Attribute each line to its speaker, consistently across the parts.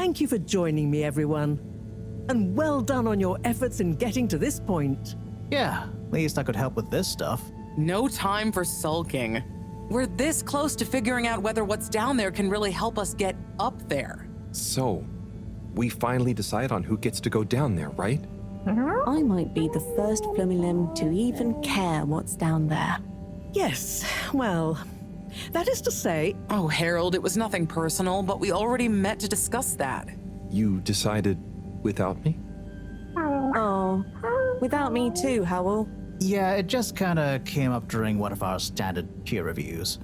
Speaker 1: thank you for joining me, everyone. And well done on your efforts in getting to this point.
Speaker 2: Yeah, at least I could help with this stuff.
Speaker 3: No time for sulking. We're this close to figuring out whether what's down there can really help us get up there.
Speaker 4: So, we finally decide on who gets to go down there, right?
Speaker 5: I might be the first Flumilim to even care what's down there.
Speaker 1: Yes, well, that is to say,
Speaker 3: Oh, Harold, it was nothing personal, but we already met to discuss that.
Speaker 4: You decided without me?
Speaker 5: Oh, without me too, Howell.
Speaker 2: Yeah, it just kinda came up during one of our standard peer reviews.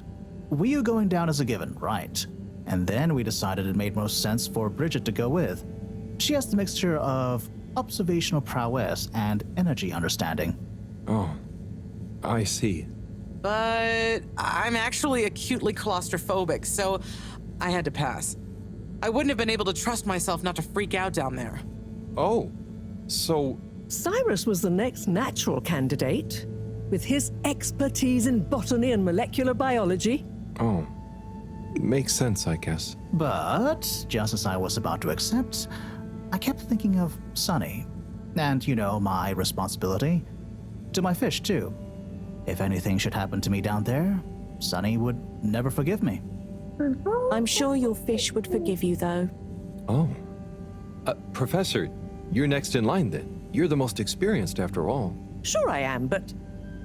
Speaker 2: We were going down as a given, right? And then we decided it made most sense for Bridget to go with. She has the mixture of observational prowess and energy understanding.
Speaker 4: Oh, I see.
Speaker 3: But I'm actually acutely claustrophobic, so I had to pass. I wouldn't have been able to trust myself not to freak out down there.
Speaker 4: Oh, so
Speaker 1: Cyrus was the next natural candidate. With his expertise in botany and molecular biology.
Speaker 4: Oh, makes sense, I guess.
Speaker 2: But, just as I was about to accept, I kept thinking of Sunny. And, my responsibility. To my fish, too. If anything should happen to me down there, Sunny would never forgive me.
Speaker 5: I'm sure your fish would forgive you, though.
Speaker 4: Oh. Professor, you're next in line then. You're the most experienced after all.
Speaker 1: Sure I am, but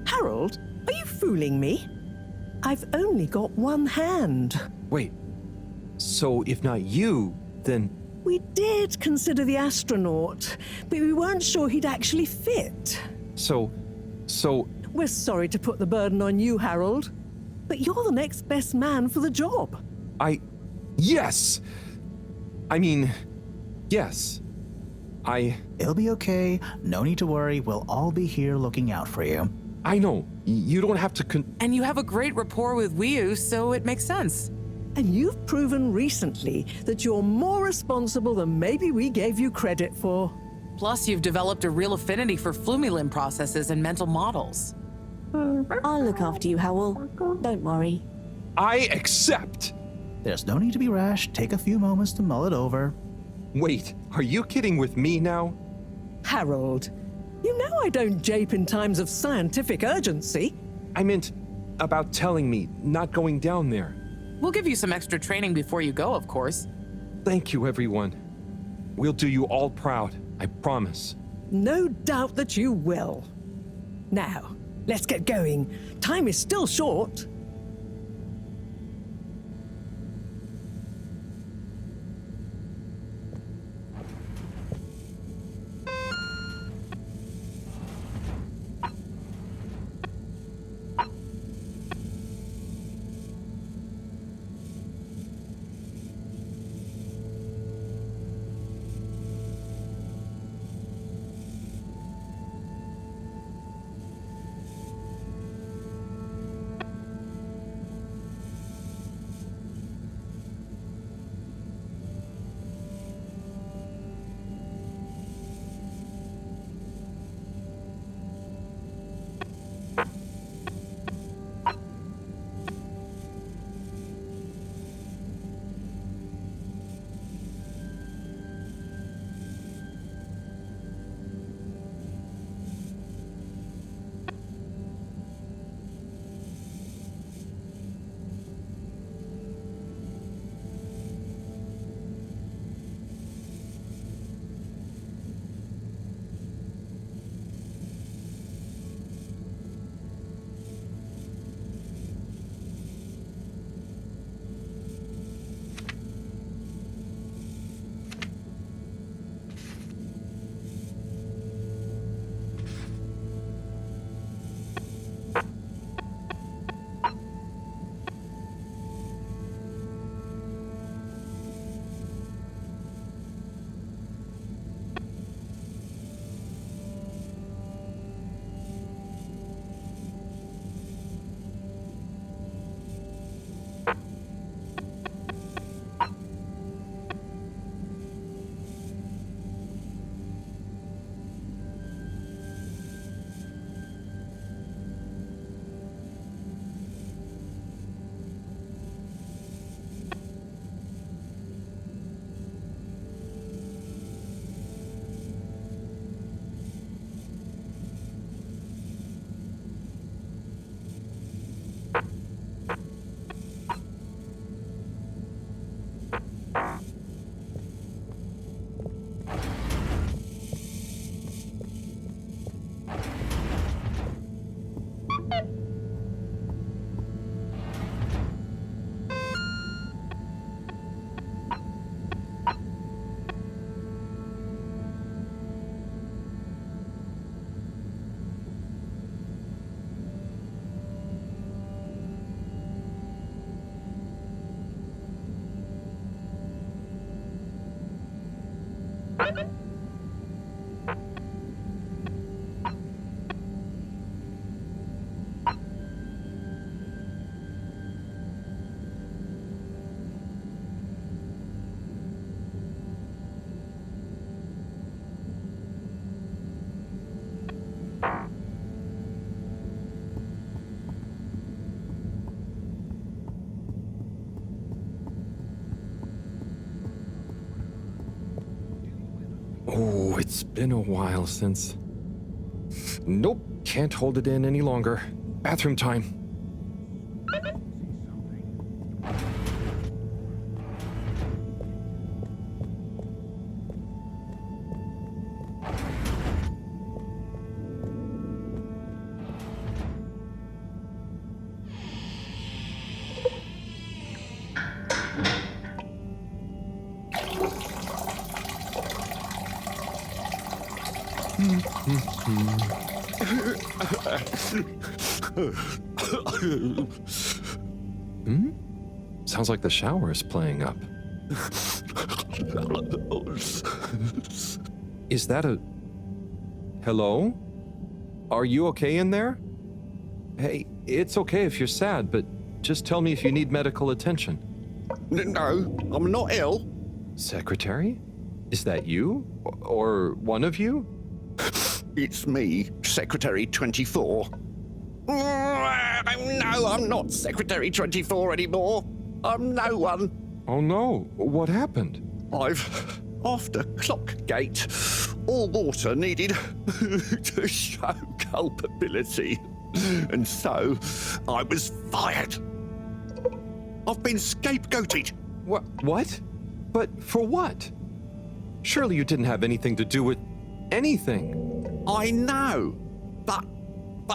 Speaker 1: Harold, are you fooling me? I've only got one hand.
Speaker 4: Wait, so if not you, then...
Speaker 1: We did consider the astronaut, but we weren't sure he'd actually fit.
Speaker 4: So...
Speaker 1: We're sorry to put the burden on you, Harold, but you're the next best man for the job.
Speaker 4: Yes! I mean, yes.
Speaker 2: It'll be okay. No need to worry. We'll all be here looking out for you.
Speaker 4: I know. You don't have to
Speaker 3: And you have a great rapport with Wiu, so it makes sense.
Speaker 1: And you've proven recently that you're more responsible than maybe we gave you credit for.
Speaker 3: Plus, you've developed a real affinity for Flumilim processes and mental models.
Speaker 5: I'll look after you, Howell. Don't worry.
Speaker 4: I accept!
Speaker 2: There's no need to be rash. Take a few moments to mull it over.
Speaker 4: Wait, are you kidding with me now?
Speaker 1: Harold, you know I don't jape in times of scientific urgency.
Speaker 4: I meant about telling me, not going down there.
Speaker 3: We'll give you some extra training before you go, of course.
Speaker 4: Thank you, everyone. We'll do you all proud, I promise.
Speaker 1: No doubt that you will. Now, let's get going. Time is still short.
Speaker 4: Oh, it's been a while since. Nope, can't hold it in any longer. Bathroom time. Sounds like the shower is playing up. Is that a... Hello? Are you okay in there? Hey, it's okay if you're sad, but just tell me if you need medical attention.
Speaker 6: No, I'm not ill.
Speaker 4: Secretary? Is that you? Or one of you?
Speaker 6: It's me, Secretary 24. No, I'm not Secretary 24 anymore. I'm no one.
Speaker 4: Oh no, what happened?
Speaker 6: After Clockgate, all water needed to show culpability. And so, I was fired. I've been scapegoated.
Speaker 4: What? But for what? Surely you didn't have anything to do with anything.
Speaker 6: I know, but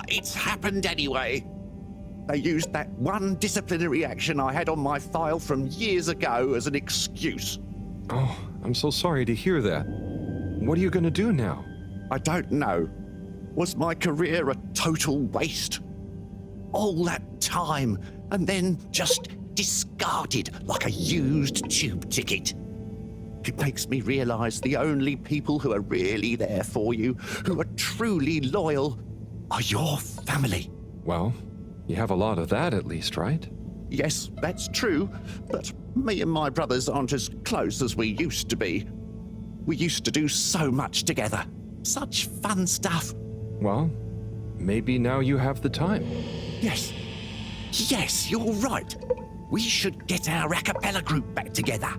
Speaker 6: it's happened anyway. They used that one disciplinary action I had on my file from years ago as an excuse.
Speaker 4: Oh, I'm so sorry to hear that. What are you gonna do now?
Speaker 6: I don't know. Was my career a total waste? All that time, and then just discarded like a used tube ticket. It makes me realize the only people who are really there for you, who are truly loyal, are your family.
Speaker 4: Well, you have a lot of that at least, right?
Speaker 6: Yes, that's true, but me and my brothers aren't as close as we used to be. We used to do so much together. Such fun stuff.
Speaker 4: Well, maybe now you have the time.
Speaker 6: Yes. Yes, you're right. We should get our a cappella group back together.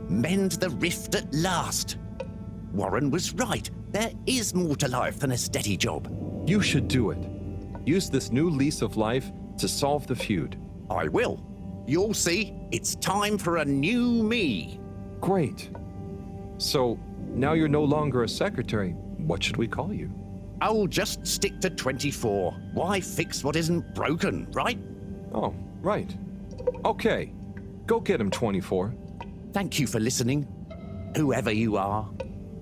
Speaker 6: Mend the rift at last. Warren was right. There is more to life than a steady job.
Speaker 4: You should do it. Use this new lease of life to solve the feud.
Speaker 6: I will. You'll see, it's time for a new me.
Speaker 4: Great. So, now you're no longer a secretary. What should we call you?
Speaker 6: I'll just stick to 24. Why fix what isn't broken, right?
Speaker 4: Oh, right. Okay. Go get him, 24.
Speaker 6: Thank you for listening, whoever you are.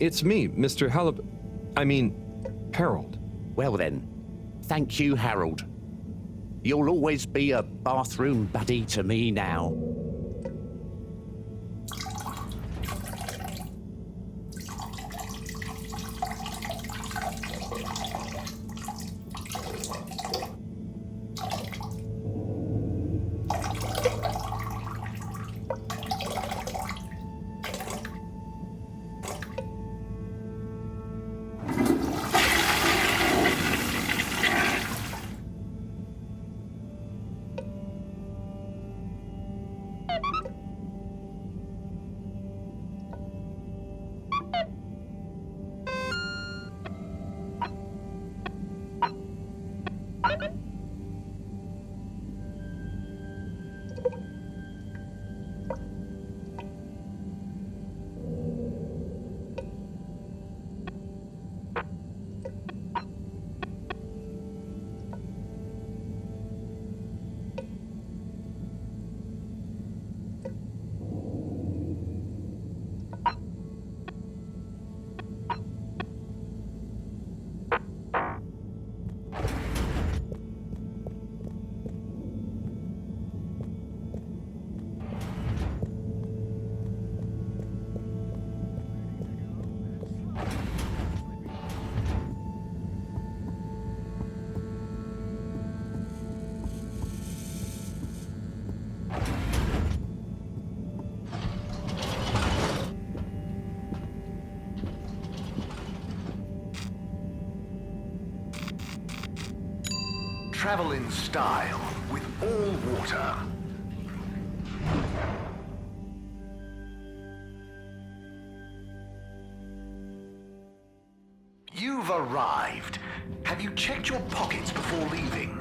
Speaker 4: It's me, Mr. Halibut. Harold.
Speaker 6: Well then, thank you, Harold. You'll always be a bathroom buddy to me now.
Speaker 7: travel in style with all water. You've arrived. Have you checked your pockets before leaving?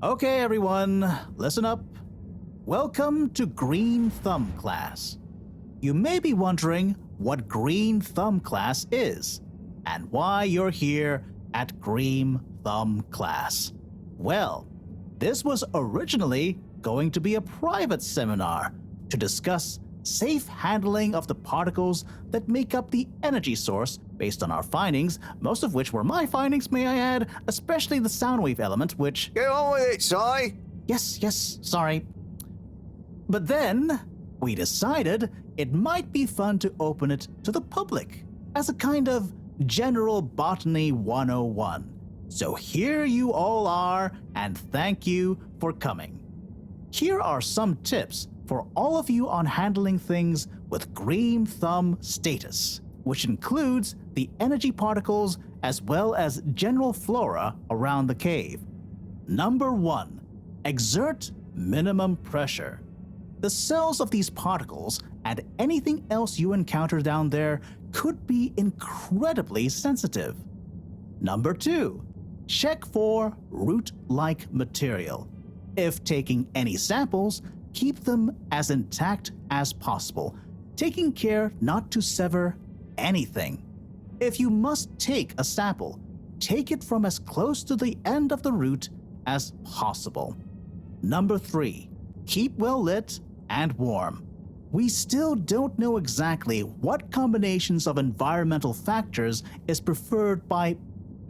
Speaker 2: Okay, everyone, listen up. Welcome to Green Thumb class. You may be wondering what Green Thumb class is and why you're here at Green Thumb class. Well, this was originally going to be a private seminar to discuss safe handling of the particles that make up the energy source based on our findings, most of which were my findings, may I add, especially the sound wave element, which...
Speaker 6: Get on with it, Si.
Speaker 2: Yes, sorry. But then, we decided it might be fun to open it to the public as a kind of General Botany 101. So here you all are, and thank you for coming. Here are some tips for all of you on handling things with Green Thumb status, which includes the energy particles as well as general flora around the cave. Number 1, exert minimum pressure. The cells of these particles and anything else you encounter down there could be incredibly sensitive. Number 2, check for root-like material. If taking any samples, keep them as intact as possible, taking care not to sever anything. If you must take a sample, take it from as close to the end of the root as possible. Number 3, keep well lit and warm. We still don't know exactly what combinations of environmental factors is preferred by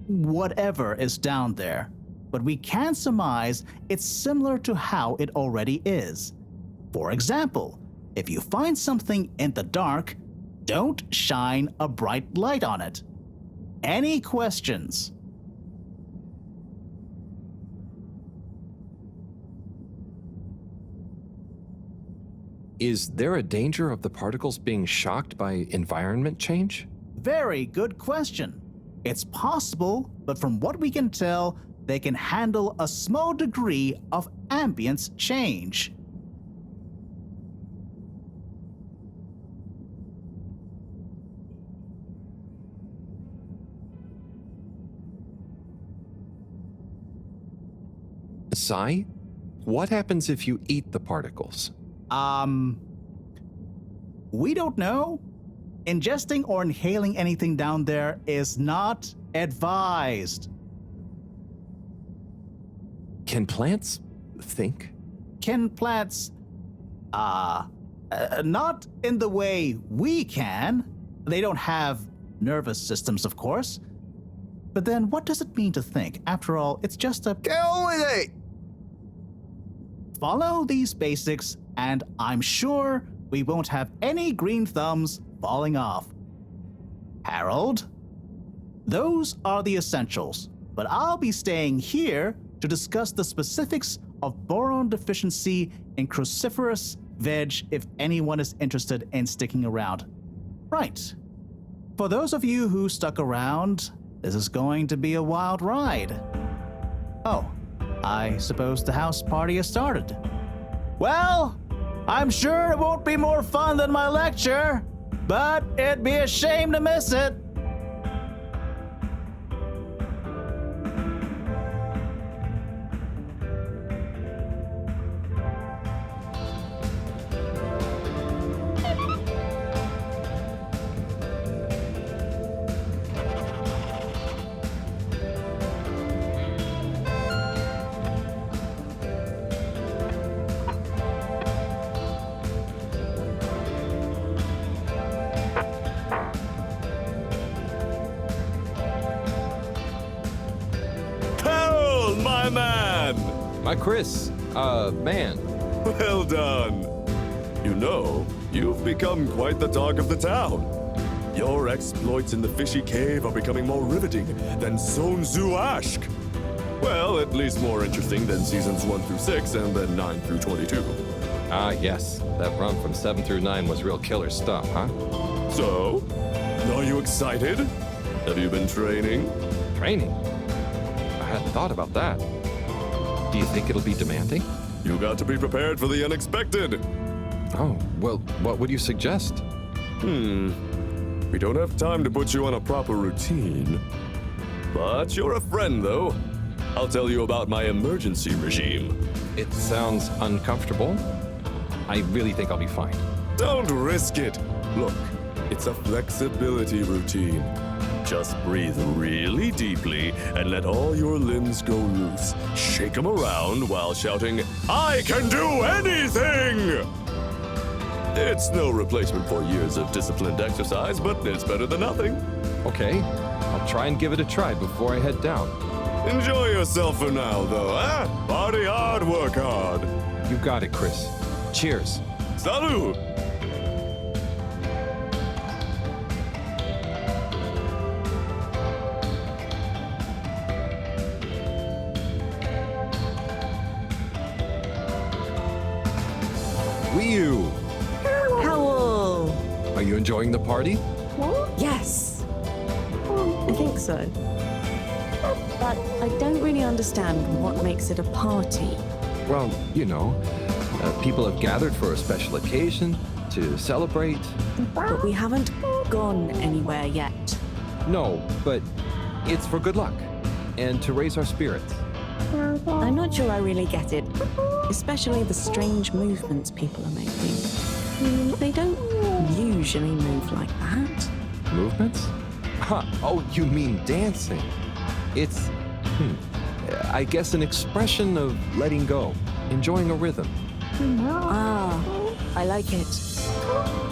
Speaker 2: whatever is down there, but we can surmise it's similar to how it already is. For example, if you find something in the dark, don't shine a bright light on it. Any questions?
Speaker 4: Is there a danger of the particles being shocked by environment change?
Speaker 2: Very good question. It's possible, but from what we can tell, they can handle a small degree of ambience change.
Speaker 4: Si, what happens if you eat the particles?
Speaker 2: We don't know. Ingesting or inhaling anything down there is not advised.
Speaker 4: Can plants think?
Speaker 2: Can plants, not in the way we can. They don't have nervous systems, of course. But then what does it mean to think? After all, it's just a...
Speaker 6: Get on with it!
Speaker 2: Follow these basics, and I'm sure we won't have any green thumbs falling off. Harold? Those are the essentials, but I'll be staying here to discuss the specifics of boron deficiency in cruciferous veg if anyone is interested in sticking around. Right. For those of you who stuck around, this is going to be a wild ride. Oh, I suppose the house party has started. Well, I'm sure it won't be more fun than my lecture, but it'd be a shame to miss it.
Speaker 8: Harold, my man!
Speaker 4: My Chris, man.
Speaker 8: Well done. You know, you've become quite the talk of the town. Your exploits in the fishy cave are becoming more riveting than Sun Tzu Ashk. Well, at least more interesting than seasons 1 through 6 and then 9 through 22.
Speaker 4: Ah, yes. That run from 7 through 9 was real killer stuff, huh?
Speaker 8: So, are you excited? Have you been training?
Speaker 4: Training? I hadn't thought about that. Do you think it'll be demanding?
Speaker 8: You got to be prepared for the unexpected.
Speaker 4: Oh, well, what would you suggest?
Speaker 8: We don't have time to put you on a proper routine. But you're a friend, though. I'll tell you about my emergency regime.
Speaker 4: It sounds uncomfortable. I really think I'll be fine.
Speaker 8: Don't risk it. Look, it's a flexibility routine. Just breathe really deeply and let all your limbs go loose. Shake them around while shouting, "I can do anything!" It's no replacement for years of disciplined exercise, but it's better than nothing.
Speaker 4: Okay, I'll try and give it a try before I head down.
Speaker 8: Enjoy yourself for now, though, eh? Party hard, work hard.
Speaker 4: You got it, Chris. Cheers.
Speaker 8: Salud!
Speaker 4: Wee-oo!
Speaker 5: Howl!
Speaker 4: Are you enjoying the party?
Speaker 5: Yes. I think so. But I don't really understand what makes it a party.
Speaker 4: Well, you know, people have gathered for a special occasion to celebrate.
Speaker 5: But we haven't gone anywhere yet.
Speaker 4: No, but it's for good luck and to raise our spirits.
Speaker 5: I'm not sure I really get it, especially the strange movements people are making. They don't usually move like that.
Speaker 4: Movements? Huh. Oh, you mean dancing? It's, I guess, an expression of letting go, enjoying a rhythm.
Speaker 5: Ah, I like it.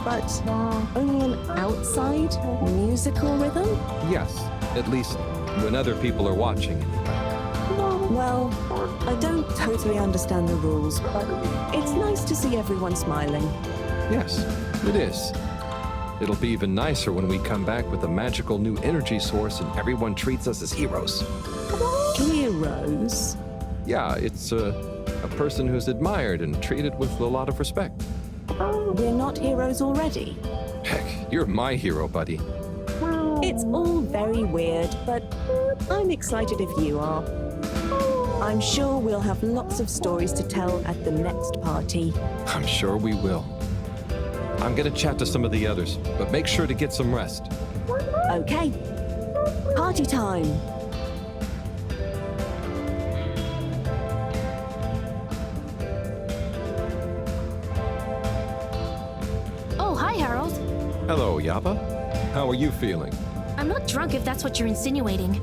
Speaker 5: But only an outside musical rhythm?
Speaker 4: Yes, at least when other people are watching.
Speaker 5: Well, I don't totally understand the rules, but it's nice to see everyone smiling.
Speaker 4: Yes, it is. It'll be even nicer when we come back with a magical new energy source and everyone treats us as heroes.
Speaker 5: Heroes?
Speaker 4: Yeah, it's a person who's admired and treated with a lot of respect.
Speaker 5: We're not heroes already.
Speaker 4: Heck, you're my hero, buddy.
Speaker 5: It's all very weird, but I'm excited if you are. I'm sure we'll have lots of stories to tell at the next party.
Speaker 4: I'm sure we will. I'm gonna chat to some of the others, but make sure to get some rest.
Speaker 5: Okay. Party time.
Speaker 9: Oh, hi, Harold.
Speaker 4: Hello, Yapa. How are you feeling?
Speaker 9: I'm not drunk if that's what you're insinuating.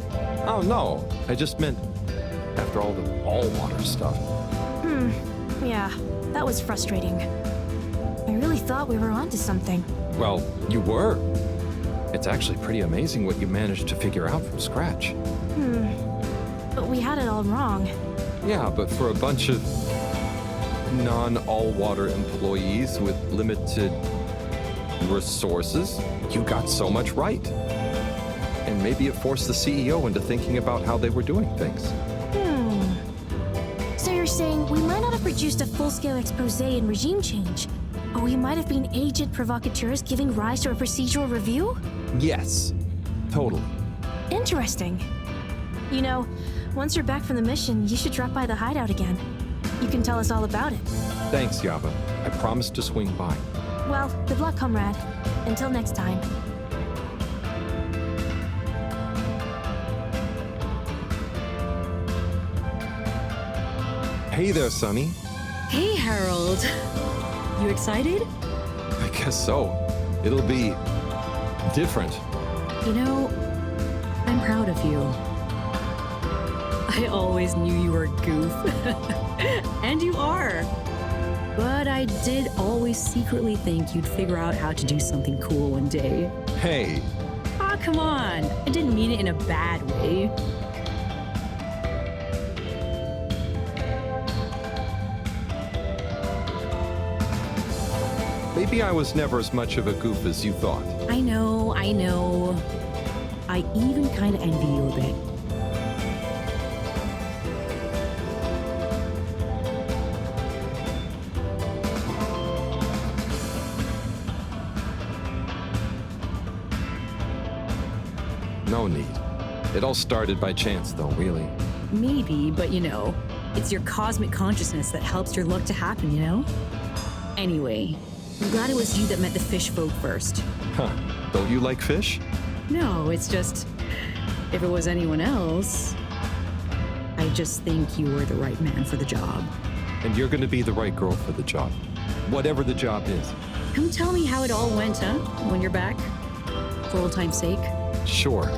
Speaker 4: Oh, no. I just meant after all the all-water stuff.
Speaker 9: Yeah, that was frustrating. I really thought we were onto something.
Speaker 4: Well, you were. It's actually pretty amazing what you managed to figure out from scratch.
Speaker 9: But we had it all wrong.
Speaker 4: Yeah, but for a bunch of non-all-water employees with limited resources, you got so much right. And maybe it forced the CEO into thinking about how they were doing things.
Speaker 9: So you're saying we might not have produced a full-scale expose and regime change, but we might have been agent provocateurs giving rise to a procedural review?
Speaker 4: Yes, totally.
Speaker 9: Interesting. You know, once you're back from the mission, you should drop by the hideout again. You can tell us all about it.
Speaker 4: Thanks, Yaba. I promise to swing by.
Speaker 9: Well, good luck, comrade. Until next time.
Speaker 4: Hey there, Sonny.
Speaker 10: Hey, Harold. You excited?
Speaker 4: I guess so. It'll be different.
Speaker 10: You know, I'm proud of you. I always knew you were a goof. And you are. But I did always secretly think you'd figure out how to do something cool one day.
Speaker 4: Hey,
Speaker 10: Ah, come on. I didn't mean it in a bad way.
Speaker 4: Maybe I was never as much of a goof as you thought.
Speaker 10: I know. I even kind of envy you a bit.
Speaker 4: No need. It all started by chance, though, really.
Speaker 10: Maybe, but it's your cosmic consciousness that helps your luck to happen, Anyway, I'm glad it was you that met the fish folk first.
Speaker 4: Huh. Don't you like fish?
Speaker 10: No, it's just, if it was anyone else, I just think you were the right man for the job.
Speaker 4: And you're gonna be the right girl for the job. Whatever the job is.
Speaker 10: Come tell me how it all went, huh? When you're back? For old time's sake?
Speaker 4: Sure.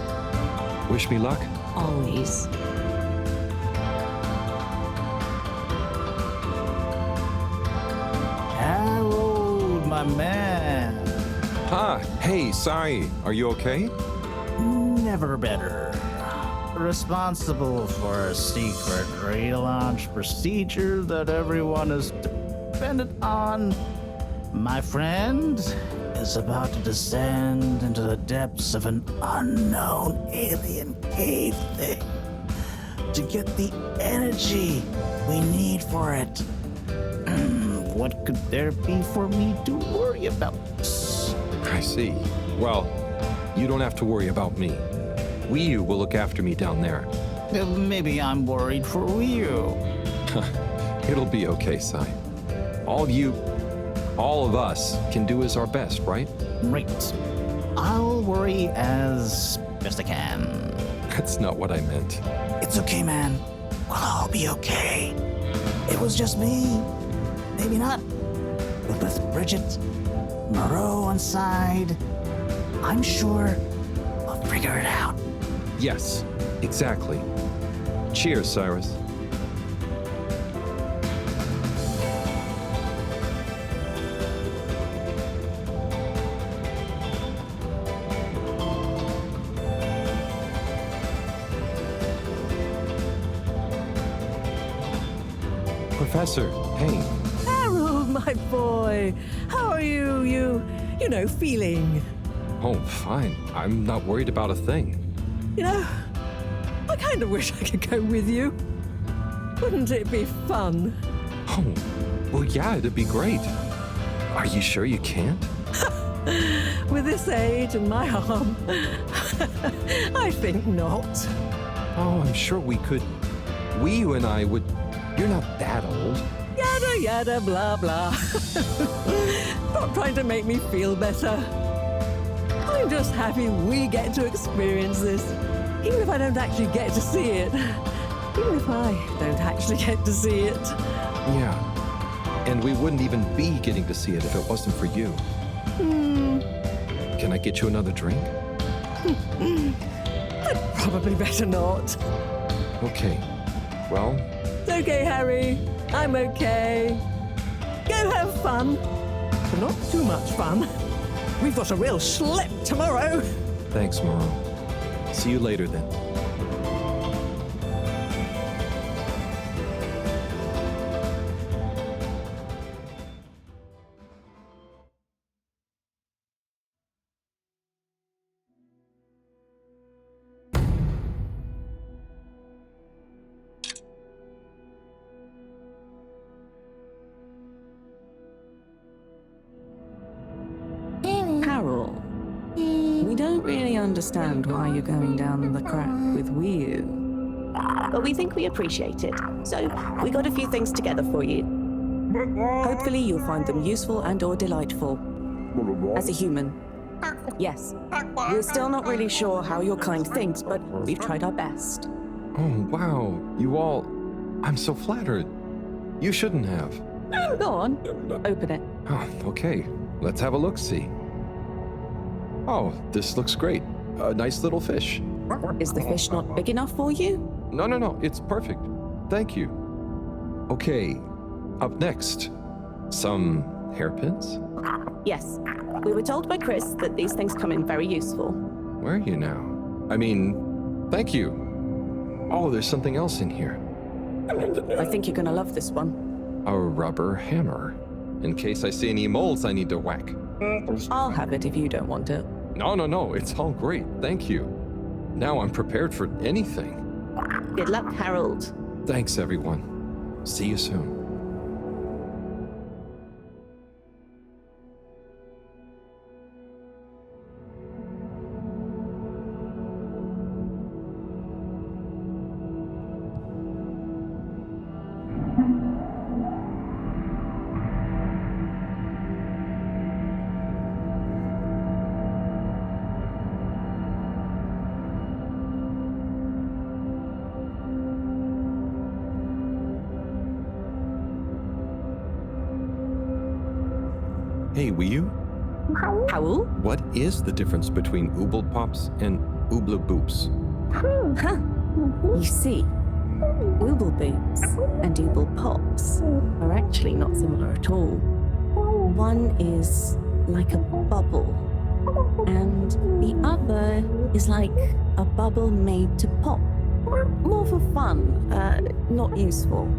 Speaker 4: Wish me luck?
Speaker 10: Always.
Speaker 2: Harold, my man.
Speaker 4: Hey, sorry. Are you okay?
Speaker 2: Never better. Responsible for a secret relaunch procedure that everyone is dependent on. My friend is about to descend into the depths of an unknown alien cave thing to get the energy we need for it. What could there be for me to worry about?
Speaker 4: I see. Well, you don't have to worry about me. Wii will look after me down there.
Speaker 2: Maybe I'm worried for you.
Speaker 4: It'll be okay, Sai. All of us can do is our best, right?
Speaker 2: Right. I'll worry as best I can.
Speaker 4: That's not what I meant.
Speaker 2: It's okay, man. We'll all be okay. It was just me. Maybe not. But with Bridget, Moreau on side, I'm sure we'll figure it out.
Speaker 4: Yes, exactly. Cheers, Cyrus. Professor, hey.
Speaker 1: Harold, my boy, how are you feeling?
Speaker 4: Oh, fine. I'm not worried about a thing.
Speaker 1: I kind of wish I could go with you. Wouldn't it be fun?
Speaker 4: Oh, well, yeah, it'd be great. Are you sure you can't?
Speaker 1: With this age and my arm, I think not.
Speaker 4: Oh, I'm sure we could. You and I would. You're not that old.
Speaker 1: Yada, yada, blah, blah. Stop trying to make me feel better. I'm just happy we get to experience this, even if I don't actually get to see it. Even if I don't actually get to see it.
Speaker 4: Yeah. And we wouldn't even be getting to see it if it wasn't for you. Can I get you another drink?
Speaker 1: I'd probably better not.
Speaker 4: Okay. Well,
Speaker 1: It's okay, Harry. I'm okay. Go have fun. But not too much fun. We've got a real schlep tomorrow.
Speaker 4: thanks, Moreau. See you later then.
Speaker 5: Carol, we don't really understand why you're going down the crack with Wii U. But we think we appreciate it. So we got a few things together for you. Hopefully you'll find them useful and or delightful. As a human. Yes. We're still not really sure how your kind thinks, but we've tried our best.
Speaker 4: Oh, wow. You all. I'm so flattered. You shouldn't have.
Speaker 5: Go on. Open it.
Speaker 4: Oh, okay. Let's have a look-see. Oh, this looks great. A nice little fish.
Speaker 5: Is the fish not big enough for you?
Speaker 4: No. It's perfect. Thank you. Okay. Up next. Some hairpins?
Speaker 5: Yes. We were told by Chris that these things come in very useful.
Speaker 4: Where are you now? I mean, thank you. Oh, there's something else in here.
Speaker 5: I think you're gonna love this one.
Speaker 4: A rubber hammer. in case I see any moles I need to whack.
Speaker 5: I'll have it if you don't want it.
Speaker 4: No, it's all great, thank you. Now I'm prepared for anything.
Speaker 5: Good luck, Harold.
Speaker 4: Thanks, everyone. See you soon. Hey, Wiyu,
Speaker 5: Howl?
Speaker 4: what is the difference between Ooble Pops and Ooble Boops?
Speaker 5: You see, Ooble Boots and Ooble Pops are actually not similar at all. One is like a bubble, and the other is like a bubble made to pop. More for fun, not useful.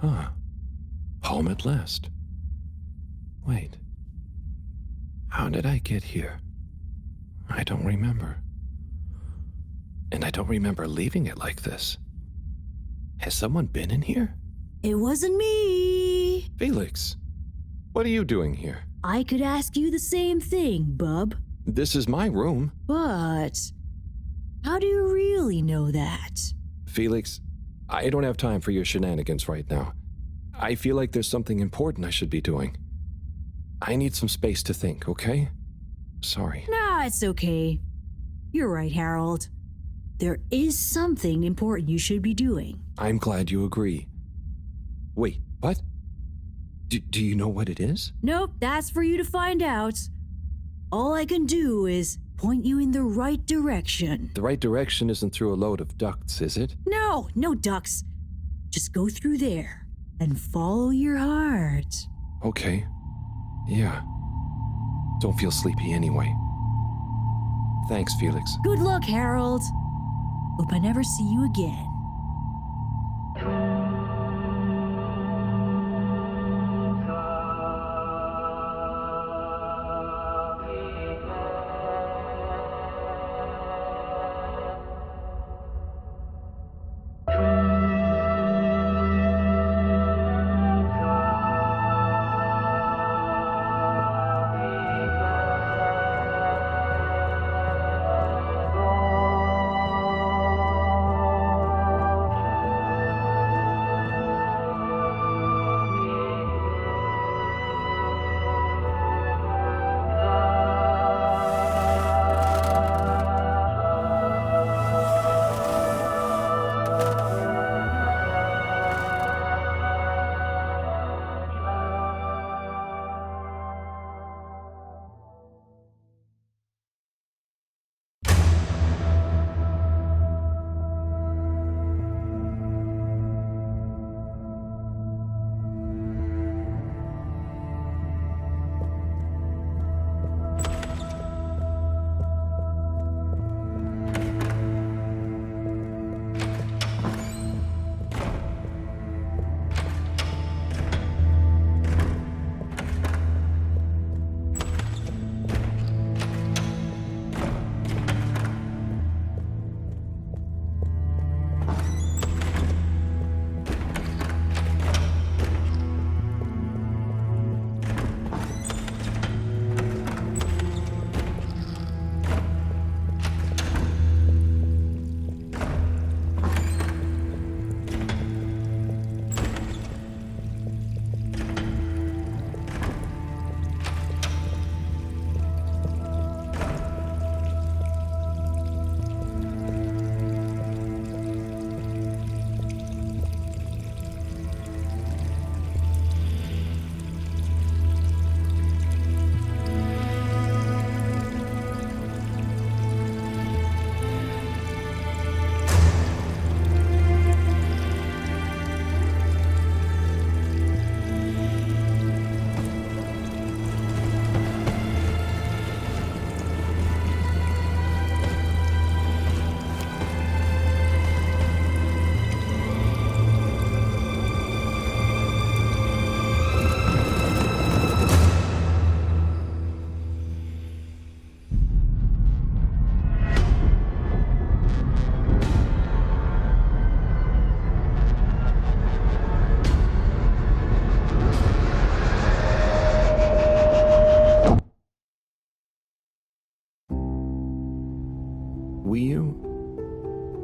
Speaker 5: Huh. Home at last. Wait. How did I get here? I don't remember. And I don't remember leaving it like this. Has someone been in here?
Speaker 10: It wasn't me.
Speaker 4: Felix, what are you doing here?
Speaker 10: I could ask you the same thing, bub.
Speaker 4: This is my room.
Speaker 10: But how do you really know that?
Speaker 4: Felix, I don't have time for your shenanigans right now. I feel like there's something important I should be doing. I need some space to think, okay? Sorry.
Speaker 10: Nah, it's okay. You're right, Harold. There is something important you should be doing.
Speaker 4: I'm glad you agree. Wait, what? Do you know what it is?
Speaker 10: Nope, that's for you to find out. All I can do is point you in the right direction.
Speaker 4: The right direction isn't through a load of ducts, is it?
Speaker 10: No, no ducks. Just go through there and follow your heart.
Speaker 4: Okay. Yeah. Don't feel sleepy anyway. Thanks, Felix.
Speaker 10: Good luck, Harold. Hope I never see you again.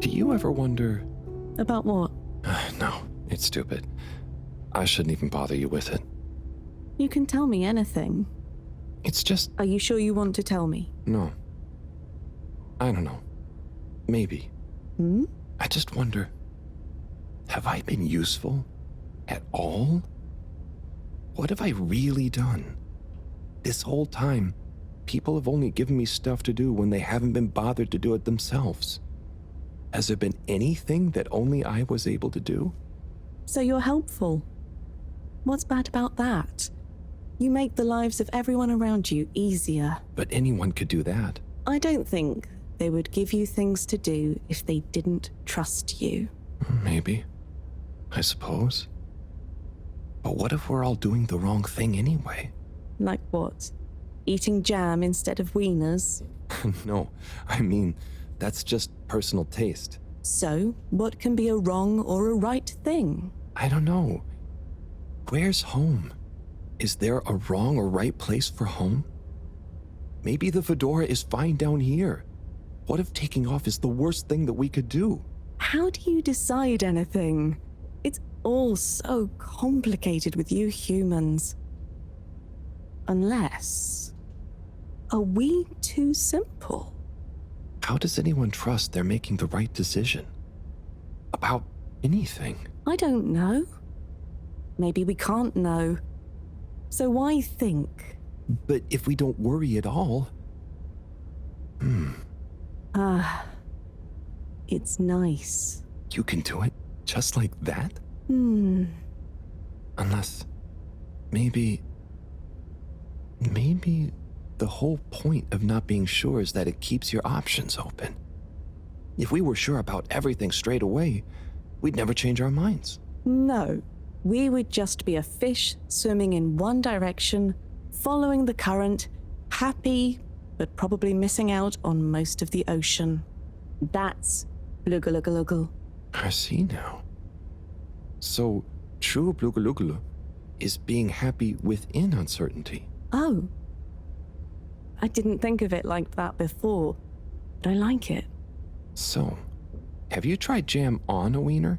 Speaker 4: Do you ever wonder...
Speaker 5: About what?
Speaker 4: No, it's stupid. I shouldn't even bother you with it.
Speaker 5: You can tell me anything.
Speaker 4: It's just...
Speaker 5: Are you sure you want to tell me?
Speaker 4: No. I don't know. Maybe. I just wonder, have I been useful at all? What have I really done? This whole time, people have only given me stuff to do when they haven't been bothered to do it themselves. Has there been anything that only I was able to do?
Speaker 5: So you're helpful. What's bad about that? You make the lives of everyone around you easier.
Speaker 4: But anyone could do that.
Speaker 5: I don't think they would give you things to do if they didn't trust you.
Speaker 4: Maybe. I suppose. But what if we're all doing the wrong thing anyway?
Speaker 5: Like what? Eating jam instead of wieners?
Speaker 4: No, I mean, that's just personal taste.
Speaker 5: So, what can be a wrong or a right thing?
Speaker 4: I don't know. Where's home? Is there a wrong or right place for home? Maybe the fedora is fine down here. What if taking off is the worst thing that we could do?
Speaker 5: How do you decide anything? It's all so complicated with you humans. Unless... Are we too simple?
Speaker 4: How does anyone trust they're making the right decision? About anything?
Speaker 5: I don't know. Maybe we can't know. So why think?
Speaker 4: But if we don't worry at all...
Speaker 5: It's nice.
Speaker 4: You can do it just like that? Unless... maybe... Maybe the whole point of not being sure is that it keeps your options open. If we were sure about everything straight away, we'd never change our minds.
Speaker 5: No, we would just be a fish swimming in one direction, following the current, happy, but probably missing out on most of the ocean. That's Blugalugalogal.
Speaker 4: I see now. So, true Blugalugala is being happy within uncertainty.
Speaker 5: Oh. I didn't think of it like that before, but I like it.
Speaker 4: So, have you tried jam on a wiener?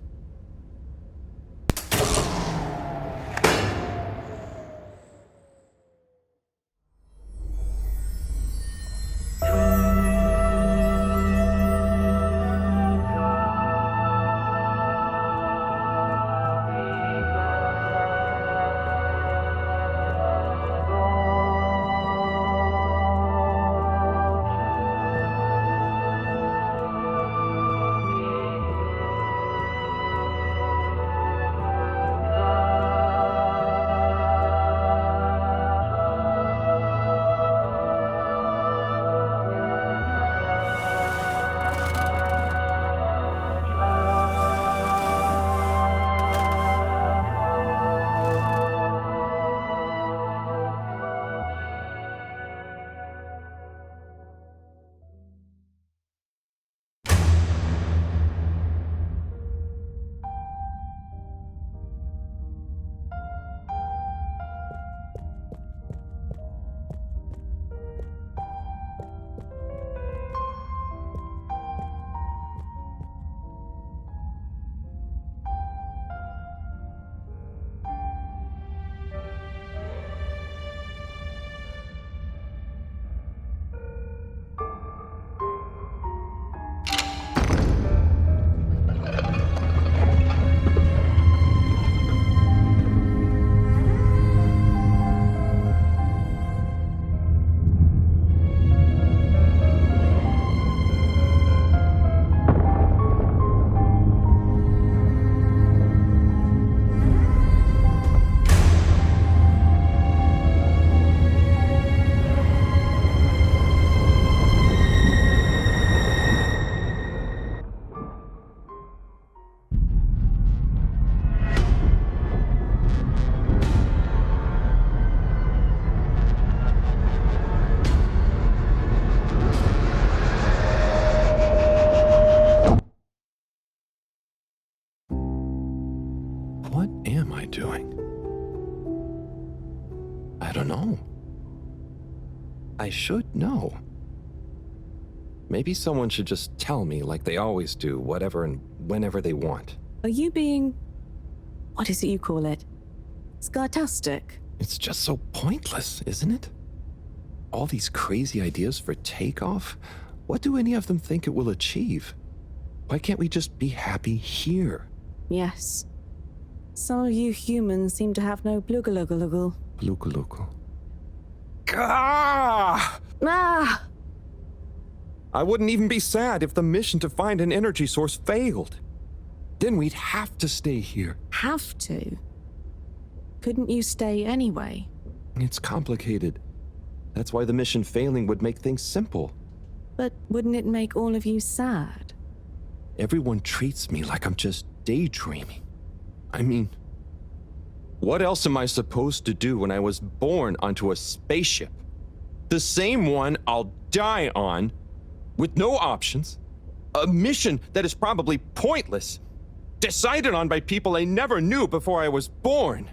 Speaker 4: What am I doing? I don't know. I should know. Maybe someone should just tell me like they always do, whatever and whenever they want.
Speaker 5: Are you being... what is it you call it? Scartastic?
Speaker 4: It's just so pointless, isn't it? All these crazy ideas for takeoff, what do any of them think it will achieve? Why can't we just be happy here?
Speaker 5: Yes. Some of you humans seem to have no Blugalugalogal.
Speaker 4: Blugalugalogal. Gah!
Speaker 5: Ah!
Speaker 4: I wouldn't even be sad if the mission to find an energy source failed. Then we'd have to stay here.
Speaker 5: Have to? Couldn't you stay anyway?
Speaker 4: It's complicated. That's why the mission failing would make things simple.
Speaker 5: But wouldn't it make all of you sad?
Speaker 4: Everyone treats me like I'm just daydreaming. I mean, what else am I supposed to do when I was born onto a spaceship? The same one I'll die on, with no options. A mission that is probably pointless, decided on by people I never knew before I was born,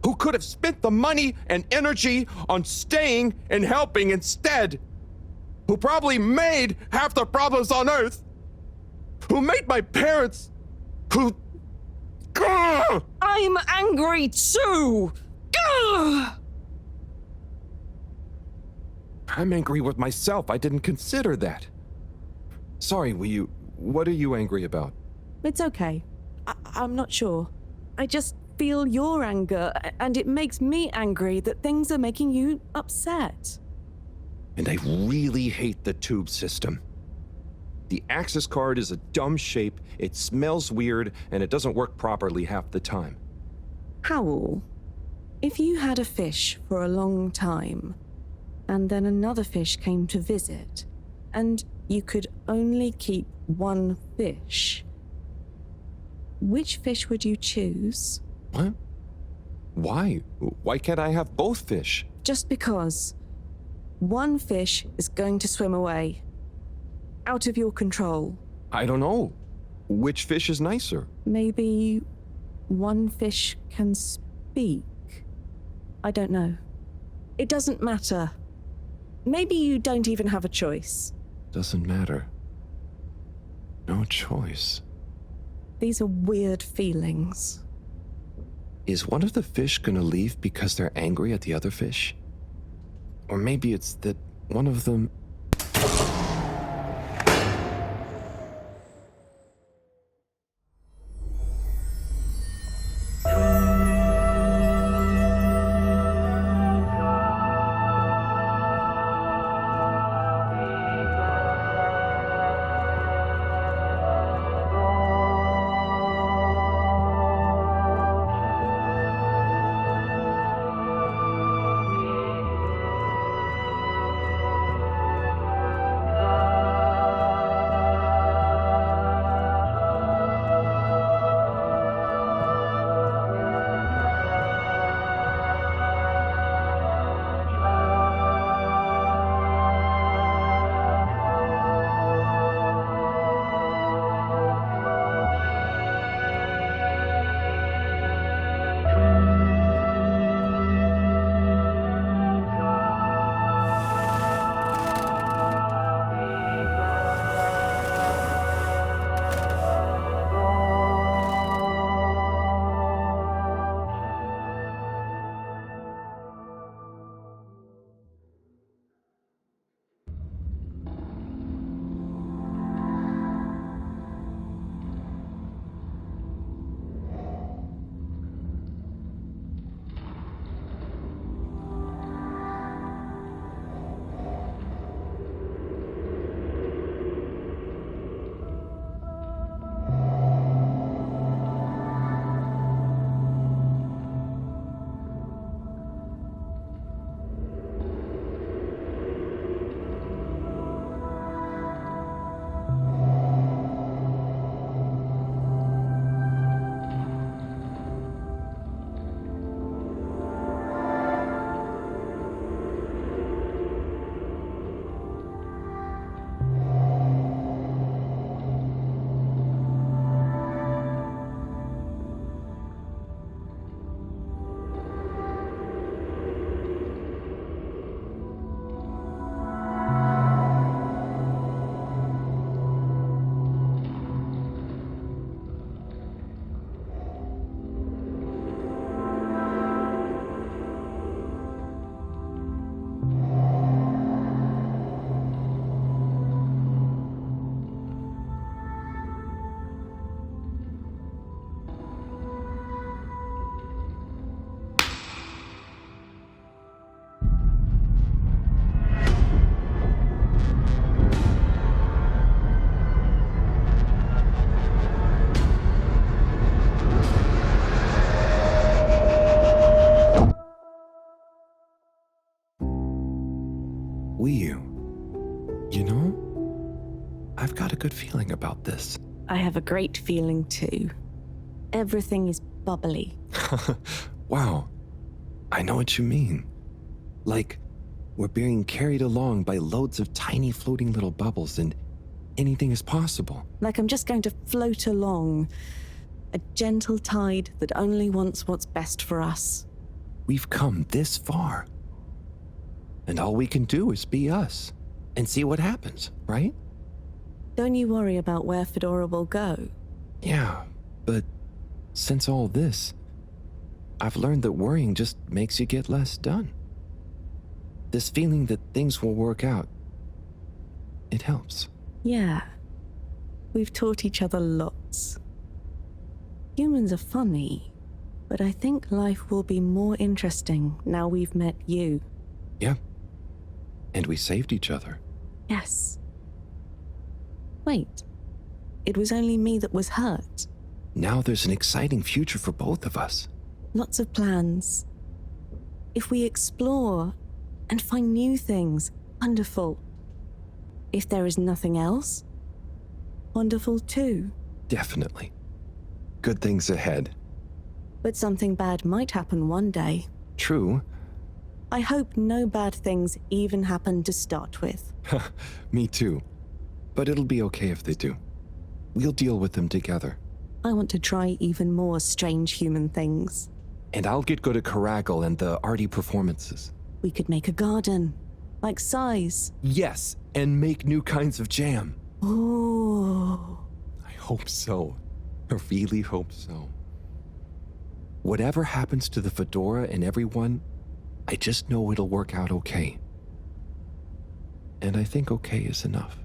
Speaker 4: who could have spent the money and energy on staying and helping instead, who probably made half the problems on Earth, who made my parents, who... Gah!
Speaker 5: I'm angry too! Gah!
Speaker 4: I'm angry with myself. I didn't consider that. Sorry, what are you angry about?
Speaker 5: It's okay. I'm not sure. I just feel your anger, and it makes me angry that things are making you upset.
Speaker 4: And I really hate the tube system. The access card is a dumb shape, it smells weird, and it doesn't work properly half the time.
Speaker 5: Howl, If you had a fish for a long time, and then another fish came to visit, and you could only keep one fish, which fish would you choose?
Speaker 4: What? Why? Why can't I have both fish?
Speaker 5: Just because one fish is going to swim away, out of your control.
Speaker 4: I don't know. Which fish is nicer?
Speaker 5: Maybe one fish can speak. I don't know. It doesn't matter. Maybe you don't even have a choice.
Speaker 4: Doesn't matter. No choice.
Speaker 5: These are weird feelings.
Speaker 4: Is one of the fish gonna leave because they're angry at the other fish? Or maybe it's that one of them... You know, I've got a good feeling about this.
Speaker 5: I have a great feeling too. Everything is bubbly.
Speaker 4: Wow. I know what you mean. Like, we're being carried along by loads of tiny floating little bubbles and anything is possible.
Speaker 5: Like I'm just going to float along. A gentle tide that only wants what's best for us.
Speaker 4: We've come this far. And all we can do is be us and see what happens, right?
Speaker 5: Don't you worry about where Fedora will go.
Speaker 4: Yeah, but since all this, I've learned that worrying just makes you get less done. This feeling that things will work out, it helps.
Speaker 5: Yeah. We've taught each other lots. Humans are funny, but I think life will be more interesting now we've met you.
Speaker 4: Yeah. And we saved each other.
Speaker 5: Yes. Wait. It was only me that was hurt.
Speaker 4: Now there's an exciting future for both of us.
Speaker 5: Lots of plans. If we explore and find new things, wonderful. If there is nothing else, wonderful too.
Speaker 4: Definitely. Good things ahead.
Speaker 5: But something bad might happen one day.
Speaker 4: True.
Speaker 5: I hope no bad things even happen to start with.
Speaker 4: Me too. But it'll be okay if they do. We'll deal with them together.
Speaker 5: I want to try even more strange human things.
Speaker 4: And I'll get good at Caragal and the arty performances.
Speaker 5: We could make a garden, like size.
Speaker 4: Yes, and make new kinds of jam.
Speaker 5: Oh.
Speaker 4: I hope so. I really hope so. Whatever happens to the fedora and everyone, I just know it'll work out okay. And I think okay is enough.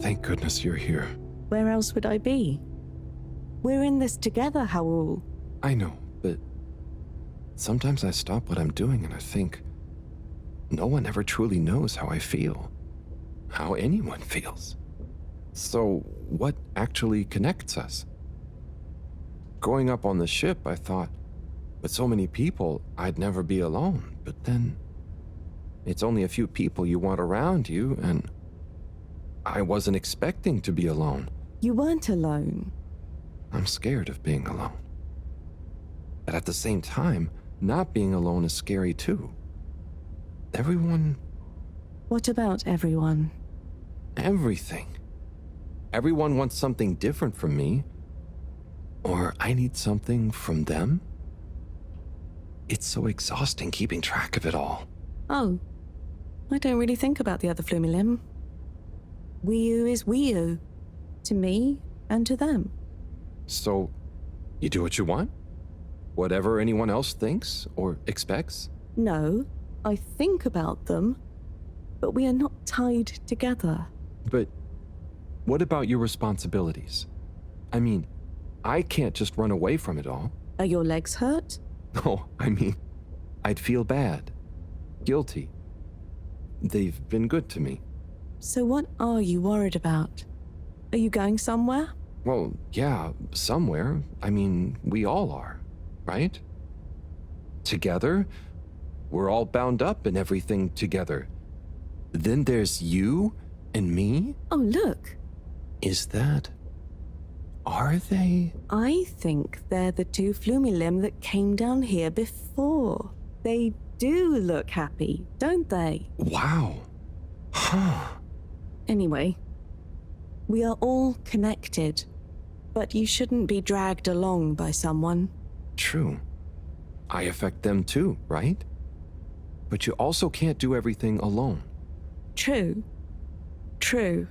Speaker 4: Thank goodness you're here.
Speaker 5: Where else would I be? We're in this together, Howell.
Speaker 4: I know, but sometimes I stop what I'm doing and I think, no one ever truly knows how I feel, how anyone feels. So what actually connects us? Growing up on the ship, I thought, with so many people, I'd never be alone. But then, it's only a few people you want around you, and I wasn't expecting to be alone.
Speaker 5: You weren't alone.
Speaker 4: I'm scared of being alone. But at the same time, not being alone is scary too. Everyone...
Speaker 5: What about everyone?
Speaker 4: Everything. Everyone wants something different from me. Or I need something from them. It's so exhausting keeping track of it all.
Speaker 5: Oh, I don't really think about the other Flumilim. Wiu is Wiu. To me and to them.
Speaker 4: So, you do what you want? Whatever anyone else thinks or expects?
Speaker 5: No, I think about them, but we are not tied together.
Speaker 4: But what about your responsibilities? I mean, I can't just run away from it all.
Speaker 5: Are your legs hurt?
Speaker 4: No, I mean, I'd feel bad. Guilty. They've been good to me.
Speaker 5: So what are you worried about? Are you going somewhere?
Speaker 4: Well, yeah, somewhere. I mean, we all are, right? Together, we're all bound up in everything together. Then there's you, And me?
Speaker 5: Oh, look.
Speaker 4: Is that... Are they?
Speaker 5: I think they're the two Flumilim that came down here before. They do look happy, don't they?
Speaker 4: Wow. Huh.
Speaker 5: Anyway, we are all connected, but you shouldn't be dragged along by someone.
Speaker 4: True. I affect them too, right? But you also can't do everything alone.
Speaker 5: True. True.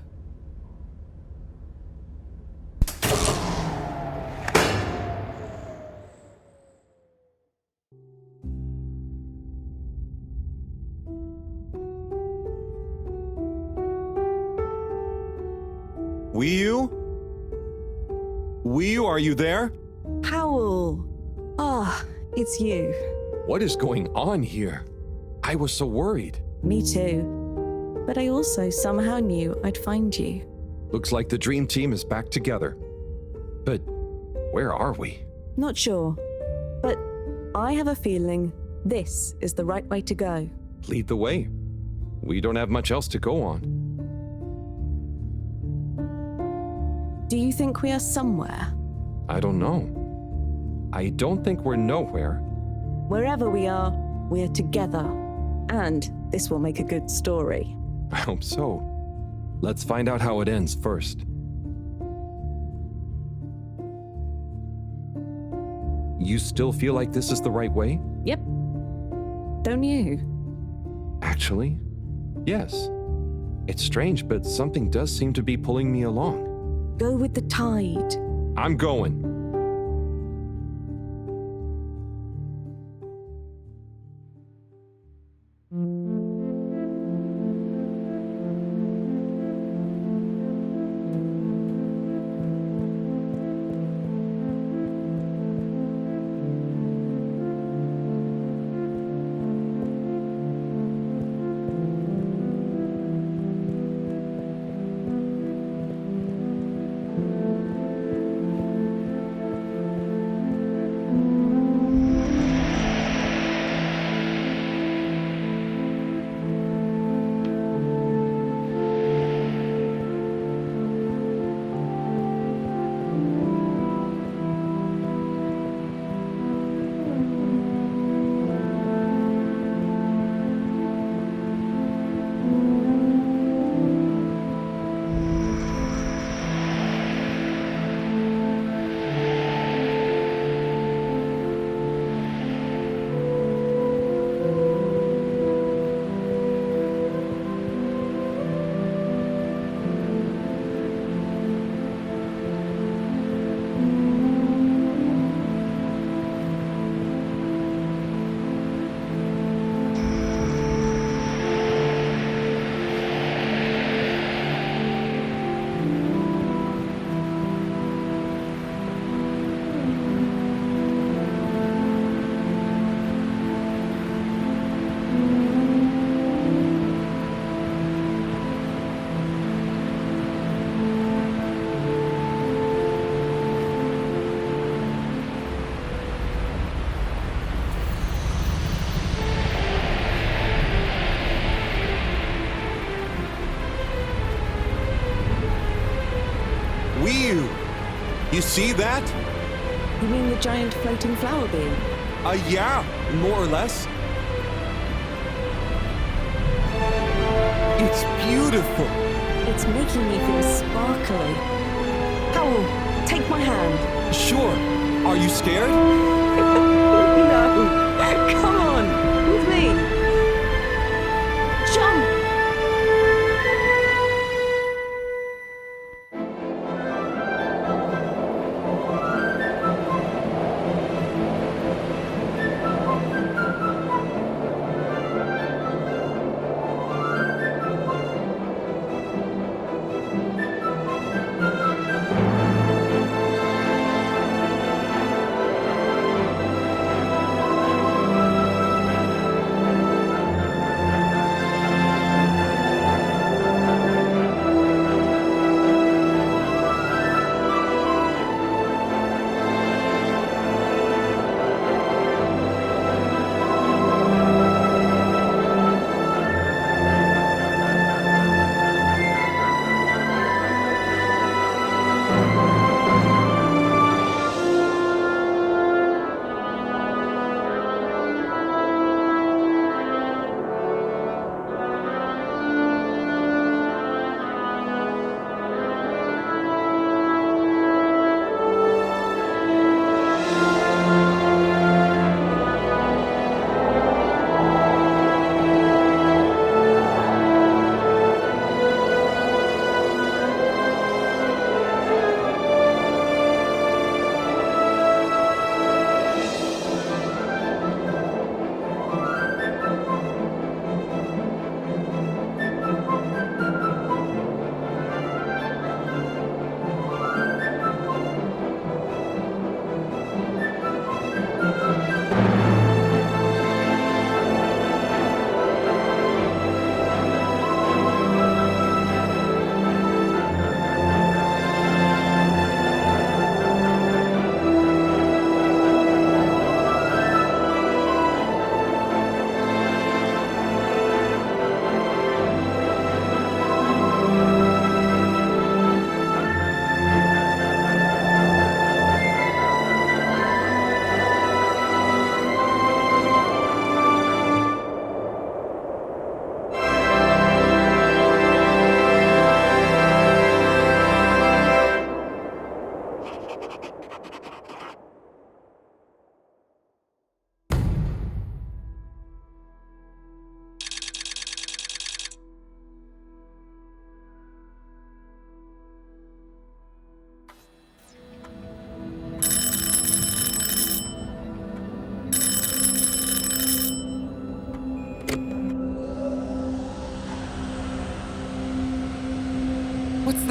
Speaker 11: Wiyu? Wiyu, are you there?
Speaker 5: Powell! Ah, it's you.
Speaker 4: What is going on here? I was so worried.
Speaker 5: Me too. But I also somehow knew I'd find you.
Speaker 4: Looks like the dream team is back together. But where are we?
Speaker 5: Not sure. But I have a feeling this is the right way to go.
Speaker 4: Lead the way. We don't have much else to go on.
Speaker 5: Do you think we are somewhere?
Speaker 4: I don't know. I don't think we're nowhere.
Speaker 5: Wherever we are together. And this will make a good story.
Speaker 4: I hope so. Let's find out how it ends first. You still feel like this is the right way?
Speaker 5: Yep. Don't you?
Speaker 4: Actually, yes. It's strange, but something does seem to be pulling me along.
Speaker 5: Go with the tide.
Speaker 4: I'm going.
Speaker 11: Wiyu! You see that?
Speaker 5: You mean the giant floating flower beam?
Speaker 11: Yeah, more or less. It's beautiful.
Speaker 5: It's making me feel sparkly. Powell, take my hand.
Speaker 11: Sure. Are you scared?
Speaker 5: No. Come on, with me. Jump!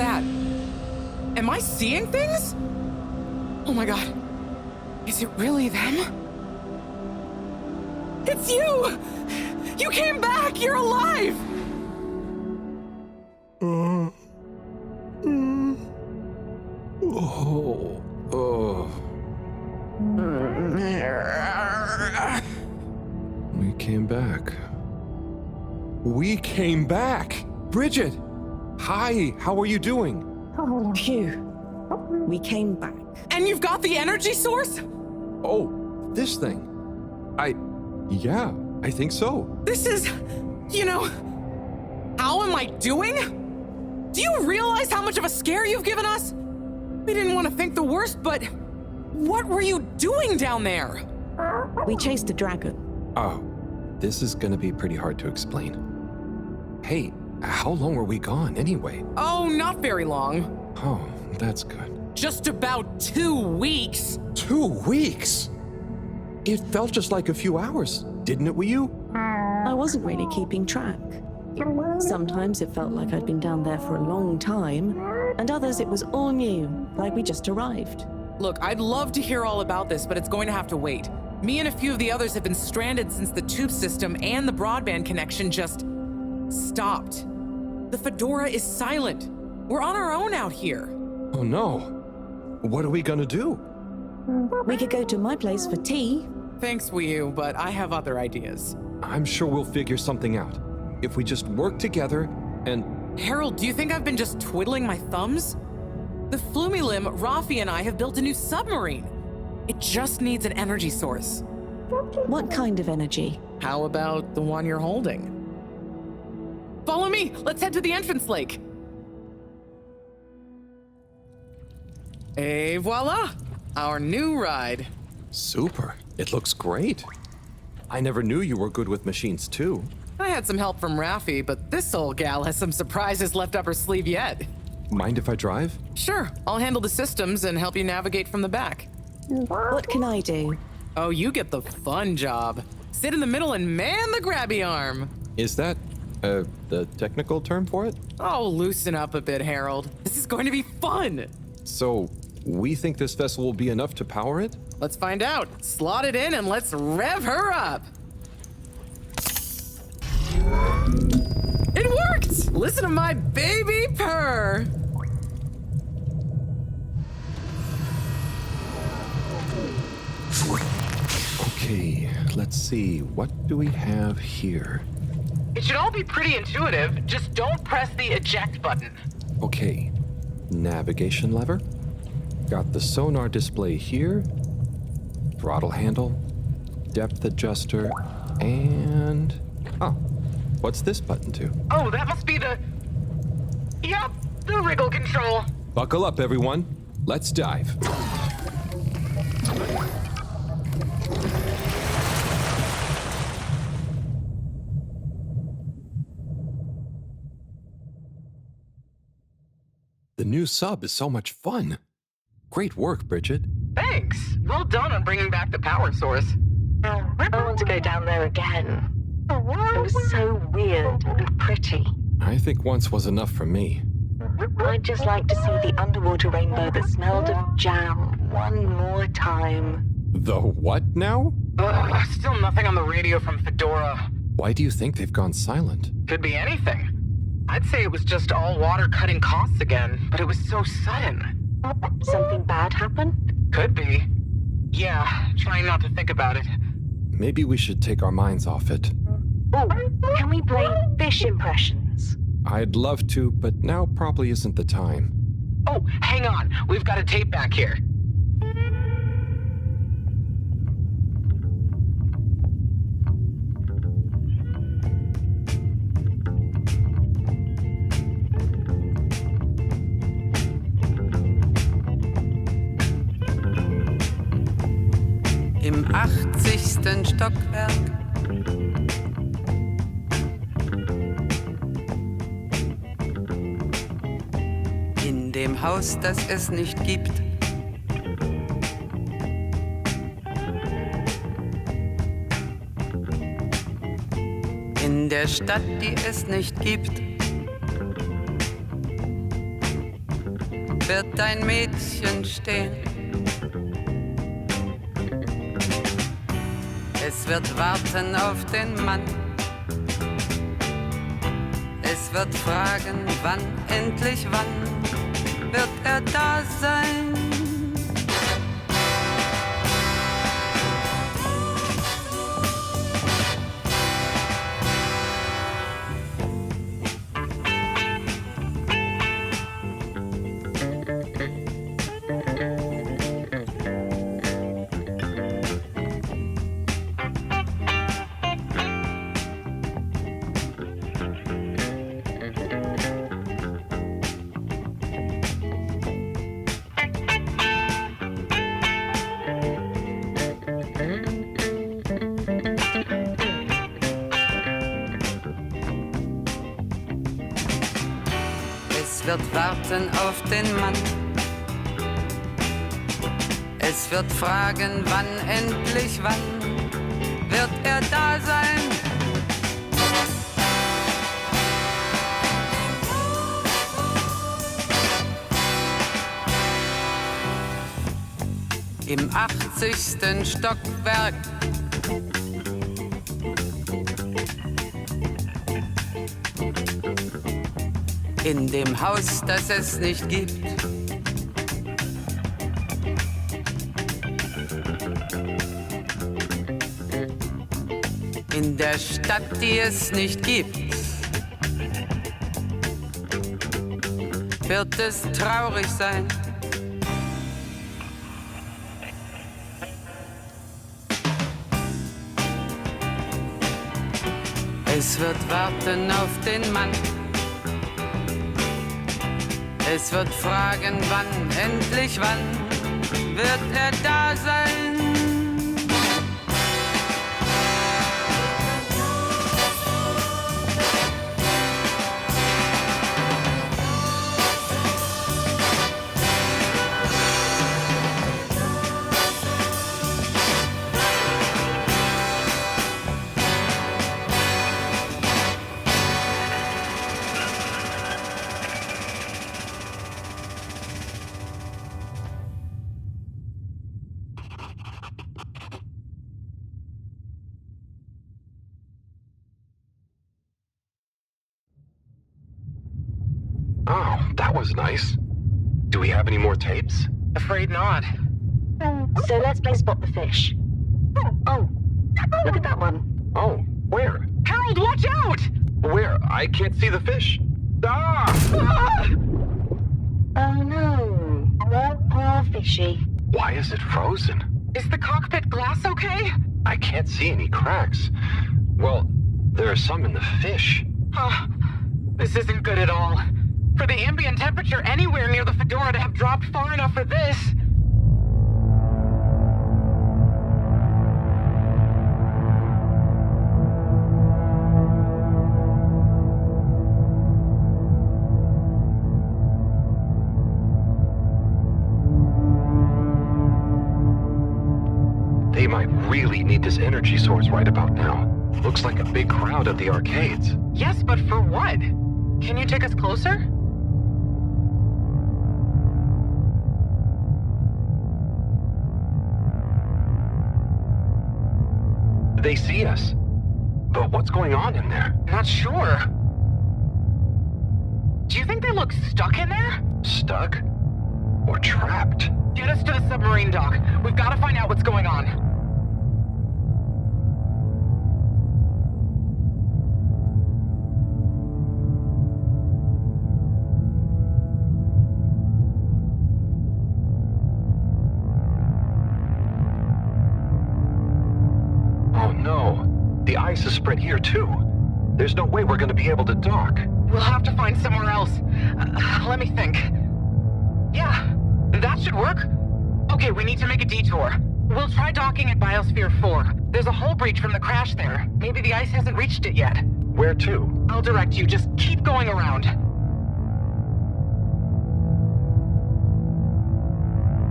Speaker 3: that? Am I seeing things? Oh my god. Is it really them? It's you! You came back! You're alive!
Speaker 4: We came back. We came back! Bridget! Hi, how are you doing?
Speaker 5: Phew. We came back.
Speaker 3: And you've got the energy source?
Speaker 4: Oh, this thing. Yeah, I think so.
Speaker 3: This is, how am I doing? Do you realize how much of a scare you've given us? We didn't want to think the worst, but what were you doing down there?
Speaker 5: We chased a dragon.
Speaker 4: Oh, this is gonna be pretty hard to explain. Hey, how long were we gone anyway?
Speaker 3: Oh, not very long.
Speaker 4: Oh, that's good.
Speaker 3: Just about 2 weeks.
Speaker 4: 2 weeks? It felt just like a few hours, didn't it, Wii U?
Speaker 5: I wasn't really keeping track. Sometimes it felt like I'd been down there for a long time, and others it was all new, like we just arrived.
Speaker 3: Look, I'd love to hear all about this, but it's going to have to wait. Me and a few of the others have been stranded since the tube system and the broadband connection just stopped. The Fedora is silent. We're on our own out here.
Speaker 4: Oh no. What are we gonna do?
Speaker 5: We could go to my place for tea.
Speaker 3: Thanks, Wii U, but I have other ideas.
Speaker 4: I'm sure we'll figure something out. If we just work together and...
Speaker 3: Harold, do you think I've been just twiddling my thumbs? The Flumilim, Rafi, and I have built a new submarine. It just needs an energy source.
Speaker 5: What kind of energy?
Speaker 3: How about the one you're holding? Follow me! Let's head to the entrance lake! Et voila! Our new ride.
Speaker 4: Super. It looks great. I never knew you were good with machines, too.
Speaker 3: I had some help from Rafi, but this old gal has some surprises left up her sleeve yet.
Speaker 4: Mind if I drive?
Speaker 3: Sure, I'll handle the systems and help you navigate from the back.
Speaker 5: What can I do?
Speaker 3: Oh, you get the fun job. Sit in the middle and man the grabby arm.
Speaker 4: Is that, the technical term for it?
Speaker 3: Oh, loosen up a bit, Harold. This is going to be fun.
Speaker 4: So, we think this vessel will be enough to power it?
Speaker 3: Let's find out. Slot it in and let's rev her up. It worked! Listen to my baby purr.
Speaker 4: Okay, let's see. What do we have here?
Speaker 3: It should all be pretty intuitive. Just don't press the eject button.
Speaker 4: Okay, navigation lever. Got the sonar display here. Throttle handle. Depth adjuster. And... oh, what's this button do?
Speaker 3: Oh, that must be the... Yep, the wriggle control.
Speaker 4: Buckle up, everyone. Let's dive. The new sub is so much fun. Great work, Bridget.
Speaker 3: Thanks. Well done on bringing back the power source.
Speaker 5: I want to go down there again. It was so weird and pretty.
Speaker 4: I think once was enough for me.
Speaker 5: I'd just like to see the underwater rainbow that smelled of jam one more time.
Speaker 4: The what now?
Speaker 3: Still nothing on the radio from Fedora.
Speaker 4: Why do you think they've gone silent?
Speaker 3: Could be anything. I'd say it was just all water cutting costs again, but it was so sudden.
Speaker 5: Something bad happened?
Speaker 3: Could be. Yeah, trying not to think about it.
Speaker 4: Maybe we should take our minds off it.
Speaker 5: Oh, can we play fish impressions?
Speaker 4: I'd love to, but now probably isn't the time.
Speaker 3: Oh, hang on. We've got a tape back here.
Speaker 12: Im 80. Stockwerk. In dem Haus, das es nicht gibt. In der Stadt, die es nicht gibt. wird ein Mädchen stehen. Es wird warten auf den Mann. Es wird fragen, wann, endlich wann wird er da sein? Es wird warten auf den Mann. Es wird fragen, wann, endlich wann wird er da sein? Im 80. Stockwerk. In dem Haus, das es nicht gibt. In der Stadt, die es nicht gibt. Wird es traurig sein. Es wird warten auf den Mann. Es wird fragen, wann, endlich wann wird er da sein?
Speaker 4: Oh, that was nice. Do we have any more tapes?
Speaker 3: Afraid not.
Speaker 5: So let's play Spot the Fish. Oh, look at that one.
Speaker 4: Oh, where?
Speaker 3: Harold, watch out!
Speaker 4: Where? I can't see the fish. Ah!
Speaker 5: Oh no, poor fishy.
Speaker 4: Why is it frozen?
Speaker 3: Is the cockpit glass okay?
Speaker 4: I can't see any cracks. Well, there are some in the fish.
Speaker 3: This isn't good at all. For the ambient temperature anywhere near the Fedora to have dropped far enough for this.
Speaker 4: They might really need this energy source right about now. Looks like a big crowd at the arcades.
Speaker 3: Yes, but for what? Can you take us closer?
Speaker 4: They see us. But what's going on in there?
Speaker 3: Not sure. Do you think they look stuck in there?
Speaker 4: Stuck? Or trapped?
Speaker 3: Get us to the submarine dock. We've got to find out what's going on.
Speaker 4: Oh no. The ice is spread here too. There's no way we're gonna be able to dock.
Speaker 3: We'll have to find somewhere else. Let me think. Yeah, that should work. Okay, we need to make a detour. We'll try docking at Biosphere 4. There's a hull breach from the crash there. Maybe the ice hasn't reached it yet.
Speaker 4: Where to?
Speaker 3: I'll direct you. Just keep going around.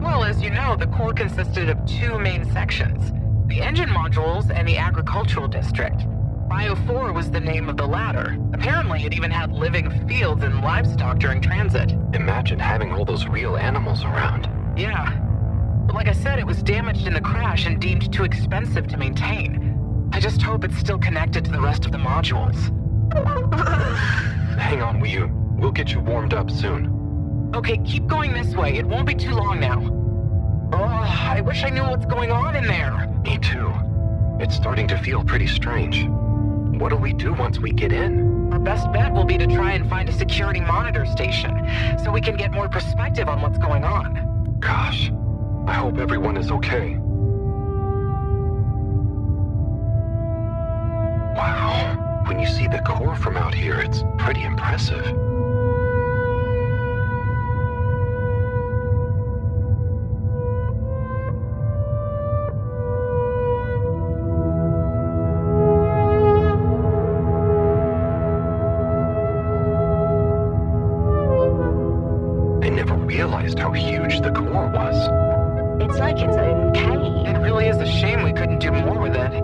Speaker 3: Well, as you know, the core consisted of two main sections. The engine modules and the agricultural district. Bio 4 was the name of the ladder. Apparently, it even had living fields and livestock during transit.
Speaker 4: Imagine having all those real animals around.
Speaker 3: Yeah. But like I said, it was damaged in the crash and deemed too expensive to maintain. I just hope it's still connected to the rest of the modules.
Speaker 4: Hang on, Wii. We'll get you warmed up soon.
Speaker 3: Okay, keep going this way. It won't be too long now. Oh, I wish I knew what's going on in there.
Speaker 4: Me too. It's starting to feel pretty strange. What'll we do once we get in?
Speaker 3: Our best bet will be to try and find a security monitor station, so we can get more perspective on what's going on.
Speaker 4: Gosh, I hope everyone is okay. Wow, when you see the core from out here, it's pretty impressive. How huge the core was.
Speaker 5: It's like its own cave.
Speaker 3: It really is a shame we couldn't do more with it.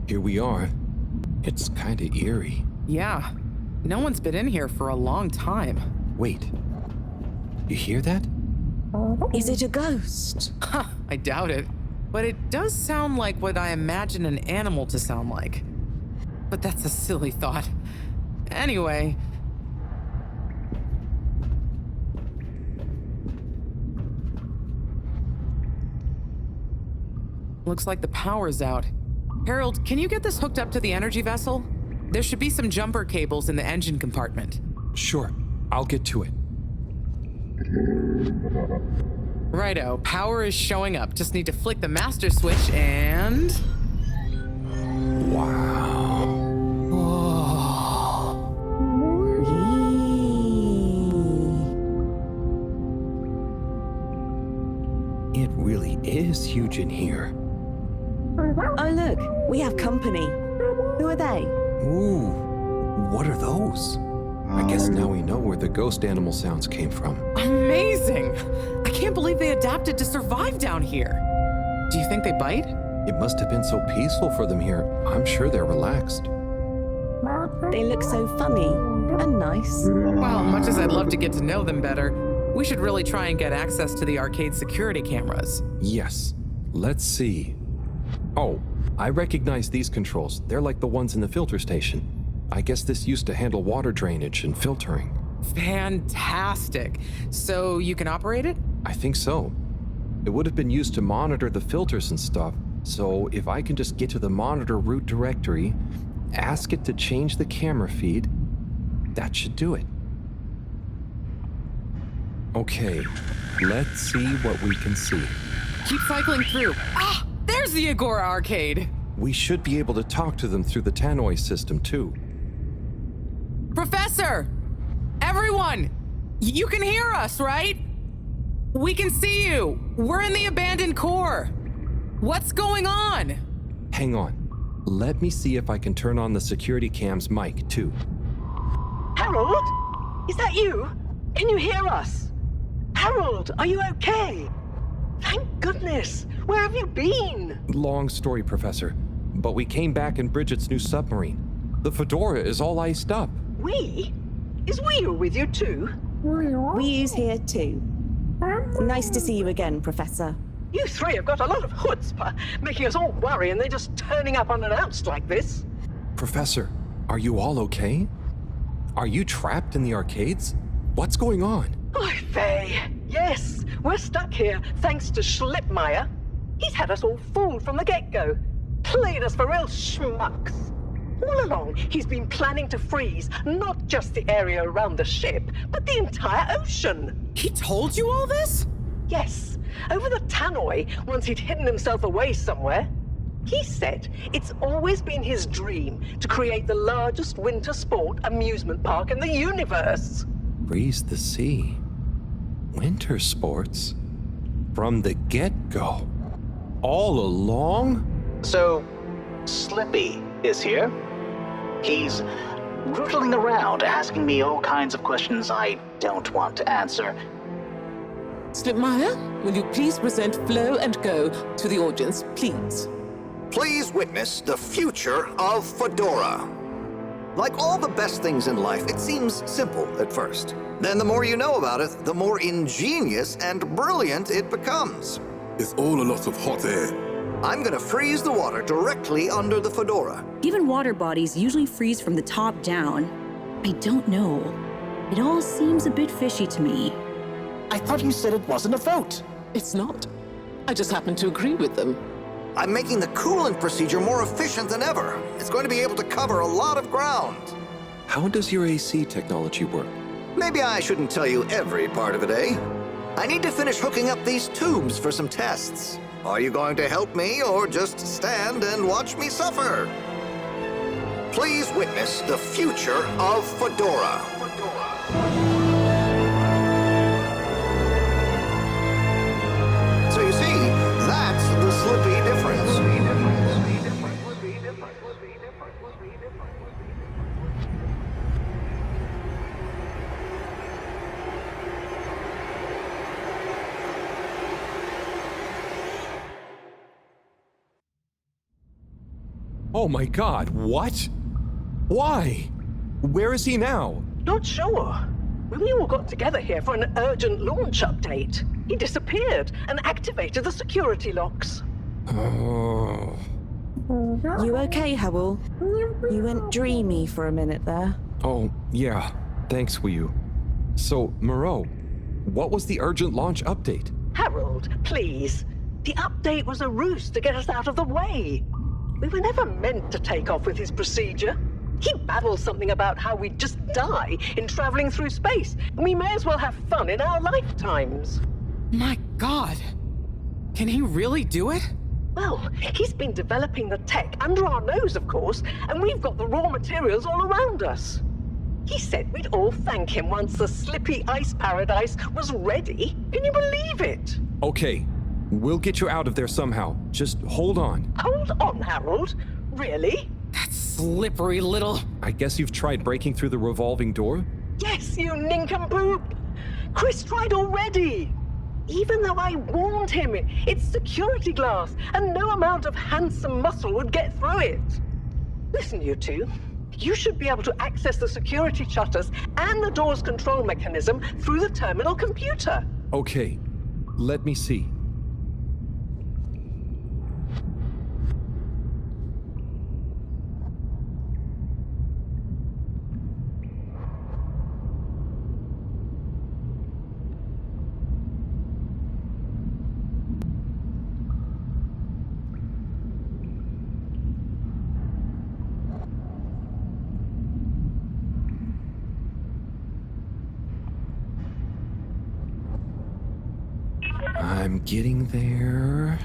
Speaker 4: Here we are. It's kinda eerie.
Speaker 3: Yeah. No one's been in here for a long time.
Speaker 4: Wait. You hear that?
Speaker 5: Is it a ghost?
Speaker 3: Huh, I doubt it. But it does sound like what I imagine an animal to sound like. But that's a silly thought. Anyway. Looks like the power's out. Harold, can you get this hooked up to the energy vessel? There should be some jumper cables in the engine compartment.
Speaker 4: Sure, I'll get to it.
Speaker 3: Righto, power is showing up. Just need to flick the master switch and...
Speaker 4: Wow. It really is huge in here.
Speaker 5: Oh, look, we have company. Who are they?
Speaker 4: Ooh, what are those? I guess now we know where the ghost animal sounds came from.
Speaker 3: Amazing! I can't believe they adapted to survive down here. Do you think they bite?
Speaker 4: It must have been so peaceful for them here. I'm sure they're relaxed.
Speaker 5: They look so funny and nice.
Speaker 3: Well, much as I'd love to get to know them better, we should really try and get access to the arcade security cameras.
Speaker 4: Yes. Let's see. Oh, I recognize these controls. They're like the ones in the filter station. I guess this used to handle water drainage and filtering.
Speaker 3: Fantastic. So you can operate it?
Speaker 4: I think so. It would have been used to monitor the filters and stuff, so if I can just get to the monitor root directory, ask it to change the camera feed, that should do it. Okay, let's see what we can see.
Speaker 3: Keep cycling through. Ah, there's the Agora arcade.
Speaker 4: We should be able to talk to them through the tannoy system, too.
Speaker 3: Professor! Everyone! You can hear us, right? We can see you! We're in the abandoned core! What's going on?
Speaker 4: Hang on. Let me see if I can turn on the security cam's mic, too.
Speaker 13: Harold? Is that you? Can you hear us? Harold, are you okay? Thank goodness. Where have you been?
Speaker 4: Long story, Professor, but we came back in Bridget's new submarine. The Fedora is all iced up.
Speaker 13: We? Is Wii with you too?
Speaker 5: Wii's here too. Nice to see you again, Professor.
Speaker 13: You three have got a lot of chutzpah, making us all worry and they're just turning up unannounced like this.
Speaker 4: Professor, are you all okay? Are you trapped in the arcades? What's going on?
Speaker 13: Oy vey. Yes, we're stuck here thanks to Schlipmeyer. He's had us all fooled from the get-go. Played us for real schmucks. All along, he's been planning to freeze not just the area around the ship, but the entire ocean.
Speaker 3: He told you all this?
Speaker 13: Yes, over the tannoy, once he'd hidden himself away somewhere. He said it's always been his dream to create the largest winter sport amusement park in the universe.
Speaker 4: Freeze the sea. Winter sports. From the get-go. All along?
Speaker 2: So, Slippy is here. He's rootling around, asking me all kinds of questions I don't want to answer.
Speaker 14: Slipmeyer, will you please present Flow and Go to the audience, please?
Speaker 6: Please witness the future of Fedora. Like all the best things in life, it seems simple at first. Then the more you know about it, the more ingenious and brilliant it becomes.
Speaker 8: It's all a lot of hot air.
Speaker 6: I'm gonna freeze the water directly under the Fedora.
Speaker 10: Given water bodies usually freeze from the top down, I don't know. It all seems a bit fishy to me.
Speaker 2: I thought you said it wasn't a vote.
Speaker 14: It's not. I just happen to agree with them.
Speaker 6: I'm making the coolant procedure more efficient than ever. It's going to be able to cover a lot of ground.
Speaker 4: How does your AC technology work?
Speaker 6: Maybe I shouldn't tell you every part of it, eh? I need to finish hooking up these tubes for some tests. Are you going to help me or just stand and watch me suffer? Please witness the future of Fedora. So you see, that's the Slippy difference.
Speaker 4: Oh my god, what? Why? Where is he now?
Speaker 13: Not sure. When we all got together here for an urgent launch update, he disappeared and activated the security locks.
Speaker 4: Oh.
Speaker 5: You okay, Howell? You went dreamy for a minute there.
Speaker 4: Oh, yeah. Thanks, Wii. So, Moreau, what was the urgent launch update?
Speaker 13: Harold, please. The update was a ruse to get us out of the way. We were never meant to take off with his procedure. He babbles something about how we'd just die in traveling through space, and we may as well have fun in our lifetimes.
Speaker 3: My God. Can he really do it?
Speaker 13: Well, he's been developing the tech under our nose, of course, and we've got the raw materials all around us. He said we'd all thank him once the Slippy Ice Paradise was ready. Can you believe it?
Speaker 4: Okay, we'll get you out of there somehow. Just hold on.
Speaker 13: Hold on, Harold. Really?
Speaker 3: That slippery little...
Speaker 4: I guess you've tried breaking through the revolving door?
Speaker 13: Yes, you nincompoop! Chris tried already! Even though I warned him, it's security glass, and no amount of handsome muscle would get through it. Listen, you two. You should be able to access the security shutters and the door's control mechanism through the terminal computer.
Speaker 4: Okay, let me see. I'm getting there.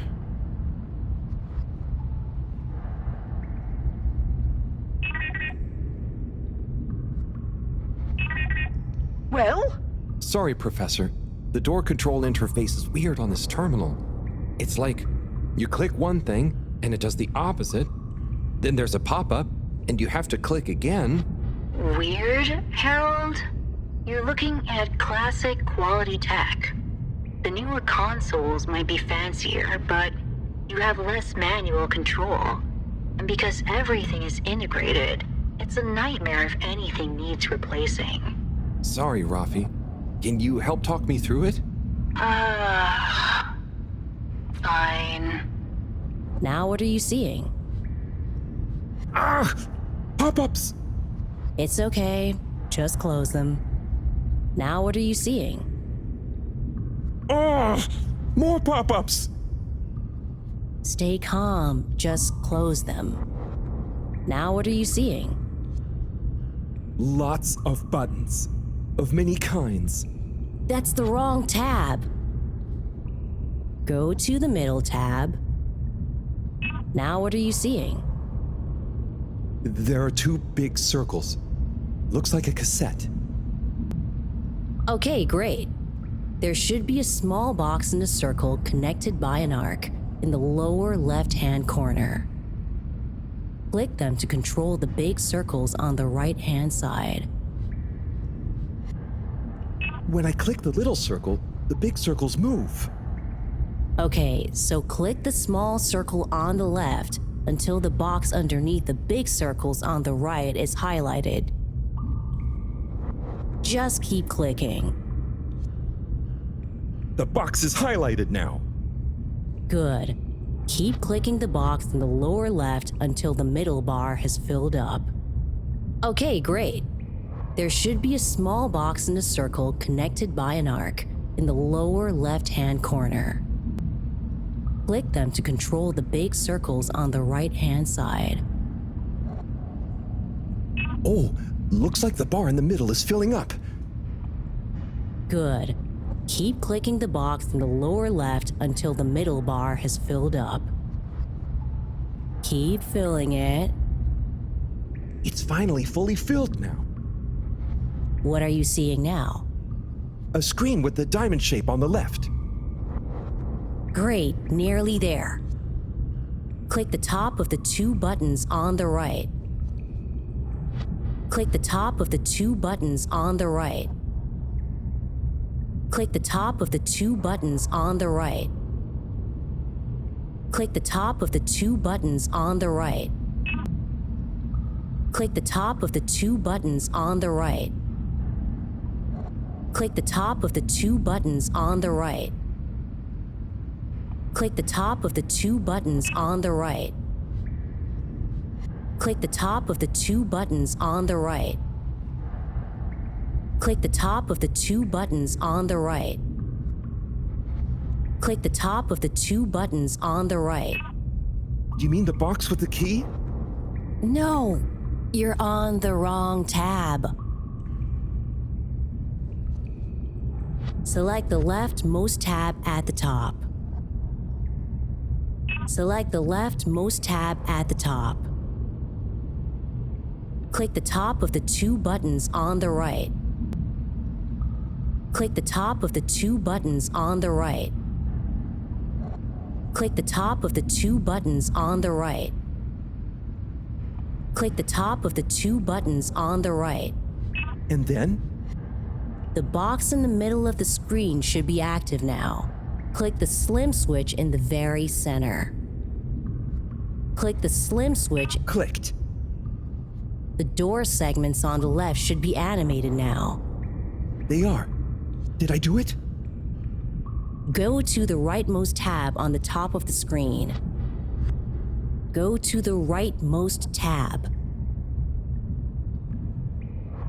Speaker 13: Well?
Speaker 4: Sorry, Professor. The door control interface is weird on this terminal. It's like you click one thing and it does the opposite, Then there's a pop-up, and you have to click again.
Speaker 15: Weird, Harold? You're looking at classic quality tech. The newer consoles might be fancier, but you have less manual control. And because everything is integrated, it's a nightmare if anything needs replacing.
Speaker 4: Sorry, Rafi. Can you help talk me through it?
Speaker 15: Fine.
Speaker 5: Now what are you seeing?
Speaker 4: Ah! Pop-ups!
Speaker 5: It's okay. Just close them. Now what are you seeing?
Speaker 11: Oh, more pop-ups!
Speaker 5: Stay calm. Just close them. Now what are you seeing?
Speaker 11: Lots of buttons, of many kinds.
Speaker 5: That's the wrong tab. Go to the middle tab. Now what are you seeing?
Speaker 11: There are two big circles. Looks like a cassette.
Speaker 5: Okay, great. There should be a small box in a circle connected by an arc in the lower left-hand corner. Click them to control the big circles on the right-hand side.
Speaker 11: When I click the little circle, the big circles move.
Speaker 5: Okay, so click the small circle on the left until the box underneath the big circles on the right is highlighted. Just keep clicking.
Speaker 11: The box is highlighted now.
Speaker 5: Good. Keep clicking the box in the lower left until the middle bar has filled up. Okay, great. There should be a small box in a circle connected by an arc in the lower left-hand corner. Click them to control the big circles on the right-hand side.
Speaker 11: Oh, looks like the bar in the middle is filling up.
Speaker 5: Good. Keep clicking the box in the lower left until the middle bar has filled up. Keep filling it.
Speaker 11: It's finally fully filled now.
Speaker 5: What are you seeing now?
Speaker 11: A screen with the diamond shape on the left.
Speaker 5: Great, nearly there. Click the top of the two buttons on the right. Click the top of the two buttons on the right. Click the top of the two buttons on the right. Click the top of the two buttons on the right. Click the top of the two buttons on the right. Click the top of the two buttons on the right. Click the top of the two buttons on the right. Click the top of the two buttons on the right. Click the top of the two buttons on the right. Click the top of the two buttons on the right.
Speaker 11: You mean the box with the key?
Speaker 5: No, you're on the wrong tab. Select the leftmost tab at the top. Select the leftmost tab at the top. Click the top of the two buttons on the right. Click the top of the two buttons on the right. Click the top of the two buttons on the right. Click the top of the two buttons on the right.
Speaker 11: And then?
Speaker 5: The box in the middle of the screen should be active now. Click the slim switch in the very center. Click the slim switch.
Speaker 11: Clicked.
Speaker 5: The door segments on the left should be animated now.
Speaker 11: They are. Did I do it?
Speaker 5: Go to the rightmost tab on the top of the screen. Go to the rightmost tab.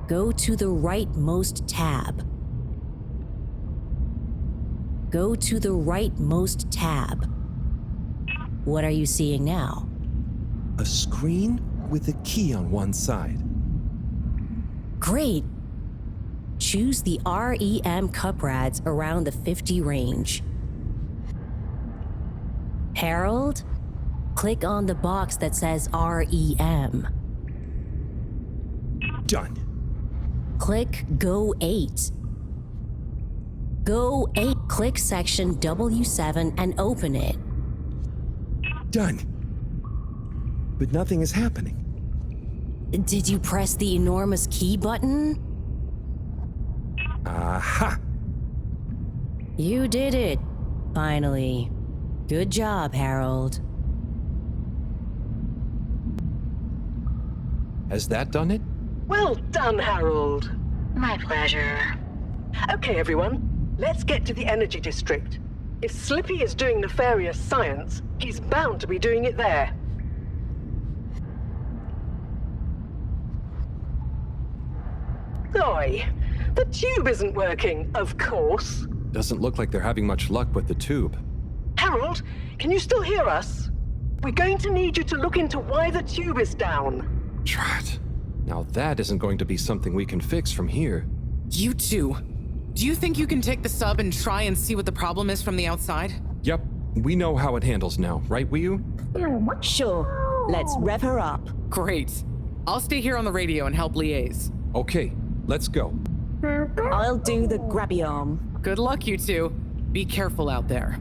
Speaker 5: Go to the rightmost tab. Go to the rightmost tab. What are you seeing now?
Speaker 11: A screen with a key on one side.
Speaker 5: Great! Choose the REM cup rads around the 50 range. Harold, click on the box that says REM.
Speaker 11: Done.
Speaker 5: Click Go 8. Go 8. Click section W7 and open it.
Speaker 11: Done. but nothing is happening.
Speaker 5: Did you press the enormous key button?
Speaker 11: Aha!
Speaker 5: You did it. Finally. Good job, Harold.
Speaker 4: Has that done it?
Speaker 13: Well done, Harold.
Speaker 15: My pleasure.
Speaker 13: Okay, everyone, let's get to the energy district. If Slippy is doing nefarious science, he's bound to be doing it there. Oi, the tube isn't working, of course.
Speaker 4: Doesn't look like they're having much luck with the tube.
Speaker 13: Harold, can you still hear us? We're going to need you to look into why the tube is down.
Speaker 4: Drat. Now that isn't going to be something we can fix from here.
Speaker 3: You two. Do you think you can take the sub and try and see what the problem is from the outside?
Speaker 4: Yep, we know how it handles now, right, Wiyu?
Speaker 5: Sure. Let's rev her up.
Speaker 3: Great. I'll stay here on the radio and help liaise.
Speaker 4: Okay, let's go.
Speaker 5: I'll do the grabby arm.
Speaker 3: Good luck, you two. Be careful out there.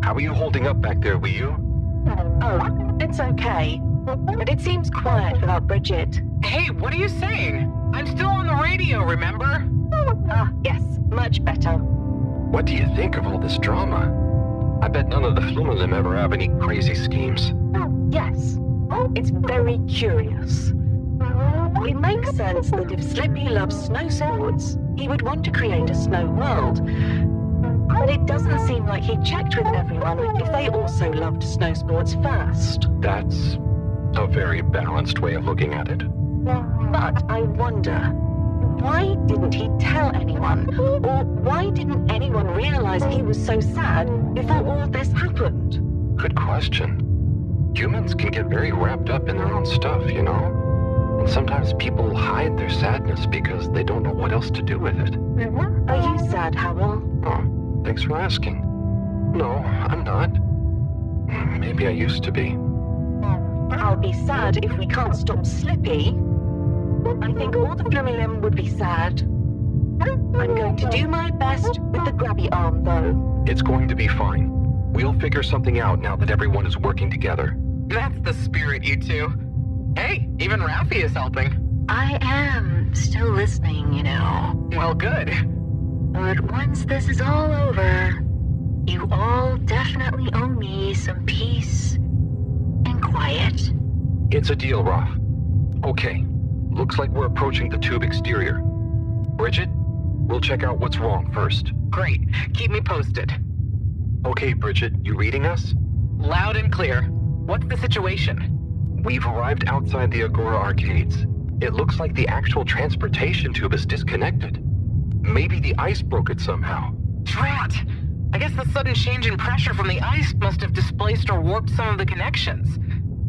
Speaker 4: How are you holding up back there, Wiyu?
Speaker 15: Oh, it's okay. But it seems quiet without Bridget.
Speaker 3: Hey, what are you saying? I'm still on the radio, remember?
Speaker 15: Ah, yes, much better.
Speaker 4: What do you think of all this drama? I bet none of the Flumalim ever have any crazy schemes.
Speaker 15: Yes, it's very curious. It makes sense that if Slippy loves snow sports, he would want to create a snow world. But it doesn't seem like he checked with everyone if they also loved snow sports first.
Speaker 4: That's a very balanced way of looking at it.
Speaker 15: But I wonder, why didn't he tell anyone? Or why didn't anyone realize he was so sad before all this happened?
Speaker 4: Good question. Humans can get very wrapped up in their own stuff, you know? And sometimes people hide their sadness because they don't know what else to do with it.
Speaker 15: Are you sad, Harold?
Speaker 4: Oh, thanks for asking. No, I'm not. Maybe I used to be.
Speaker 15: I'll be sad if we can't stop Slippy. I think all the Flumilim would be sad. I'm going to do my best with the grabby arm, though.
Speaker 4: It's going to be fine. We'll figure something out now that everyone is working together.
Speaker 3: That's the spirit, you two. Hey, even Ralphie is helping.
Speaker 15: I am still listening, you know.
Speaker 3: Well, good.
Speaker 15: But once this is all over, you all definitely owe me some peace and quiet.
Speaker 4: It's a deal, Raph. Okay, looks like we're approaching the tube exterior. Bridget, we'll check out what's wrong first.
Speaker 3: Great. Keep me posted.
Speaker 4: Okay, Bridget, you reading us?
Speaker 3: Loud and clear. What's the situation?
Speaker 4: We've arrived outside the Agora arcades. It looks like the actual transportation tube is disconnected. Maybe the ice broke it somehow.
Speaker 3: Drat! I guess the sudden change in pressure from the ice must have displaced or warped some of the connections.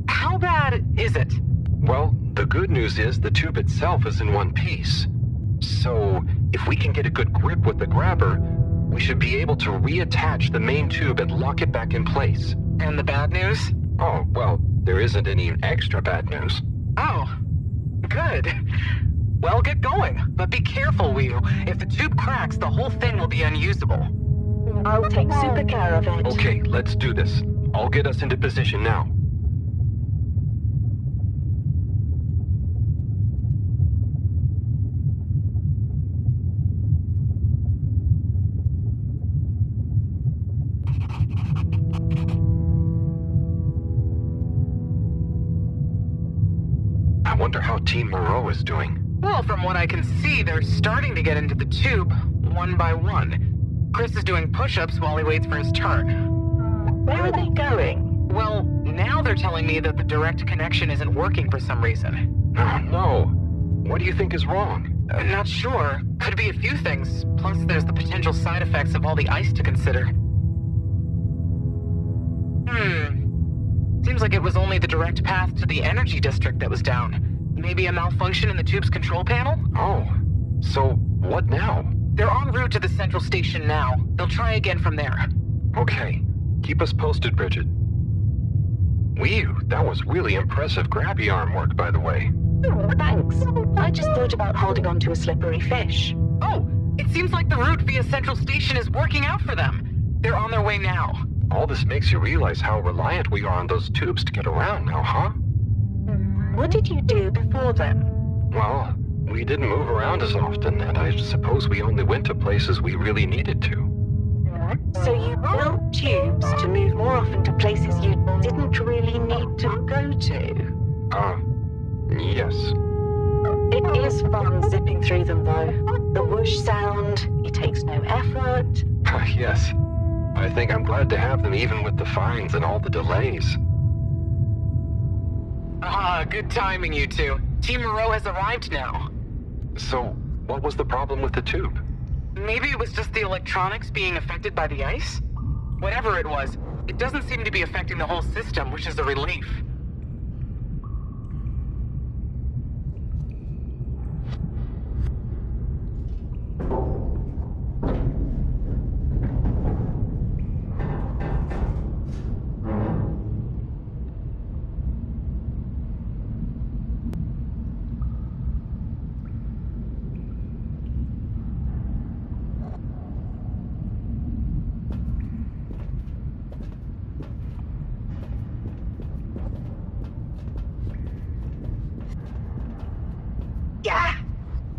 Speaker 3: How bad is it?
Speaker 4: Well, the good news is the tube itself is in one piece. So, if we can get a good grip with the grabber, we should be able to reattach the main tube and lock it back in place.
Speaker 3: And the bad news?
Speaker 4: Oh, well, there isn't any extra bad news.
Speaker 3: Oh, good. Well, get going, but be careful, Wiyu. If the tube cracks, the whole thing will be unusable.
Speaker 15: I'll take super care of it.
Speaker 4: Okay, let's do this. I'll get us into position now. I wonder how Team Moreau is doing.
Speaker 3: Well, from what I can see, they're starting to get into the tube. one by one. Chris is doing push-ups while he waits for his turn.
Speaker 13: Where are they going?
Speaker 3: Well, now they're telling me that the direct connection isn't working for some reason.
Speaker 4: No. What do you think is wrong?
Speaker 3: Not sure. Could be a few things. Plus, there's the potential side effects of all the ice to consider. Seems like it was only the direct path to the energy district that was down. Maybe a malfunction in the tube's control panel?
Speaker 4: Oh. So, what now?
Speaker 3: They're en route to the central station now. They'll try again from there.
Speaker 4: Okay. Keep us posted, Bridget. Whew, that was really impressive grabby arm work, by the way.
Speaker 15: Oh, thanks. I just thought about holding on to a slippery fish.
Speaker 3: Oh, it seems like the route via Central Station is working out for them. They're on their way now.
Speaker 4: All this makes you realize how reliant we are on those tubes to get around now, huh?
Speaker 15: What did you do before then?
Speaker 4: Well, we didn't move around as often, and I suppose we only went to places we really needed to.
Speaker 15: So you built tubes to move more often to places you didn't really need to go to?
Speaker 4: Yes.
Speaker 15: It is fun zipping through them, though. The whoosh sound, it takes no effort.
Speaker 4: Yes. I think I'm glad to have them even with the fines and all the delays.
Speaker 3: Good timing, you two. Team Moreau has arrived now.
Speaker 4: So, what was the problem with the tube?
Speaker 3: Maybe it was just the electronics being affected by the ice? Whatever it was, it doesn't seem to be affecting the whole system, which is a relief.
Speaker 13: Yeah!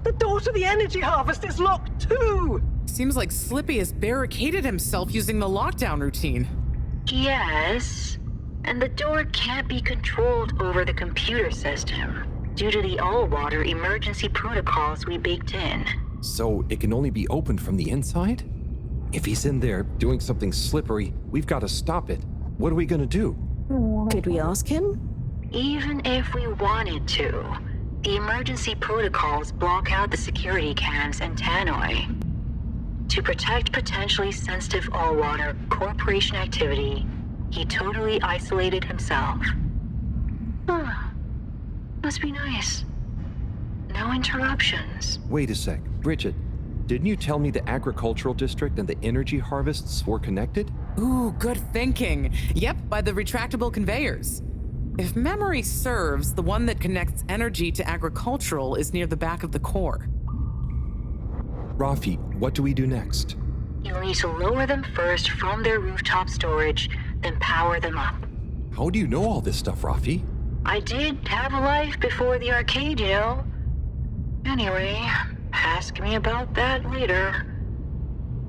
Speaker 13: The door to the energy harvest is locked too!
Speaker 3: Seems like Slippy has barricaded himself using the lockdown routine.
Speaker 15: Yes, and the door can't be controlled over the computer system due to the all-water emergency protocols we baked in.
Speaker 4: So it can only be opened from the inside? If he's in there doing something slippery, we've got to stop it. What are we gonna do?
Speaker 5: Could we ask him?
Speaker 15: Even if we wanted to, the emergency protocols block out the security cams and tannoy. To protect potentially sensitive all-water corporation activity, he totally isolated himself. Must be nice. No interruptions.
Speaker 4: Wait a sec. Bridget, didn't you tell me the agricultural district and the energy harvests were connected?
Speaker 3: Ooh, good thinking. Yep, by the retractable conveyors. If memory serves, the one that connects energy to agricultural is near the back of the core.
Speaker 4: Rafi, what do we do next?
Speaker 15: You'll need to lower them first from their rooftop storage, then power them up.
Speaker 4: How do you know all this stuff, Rafi?
Speaker 15: I did have a life before the arcade, you know. Anyway, ask me about that later.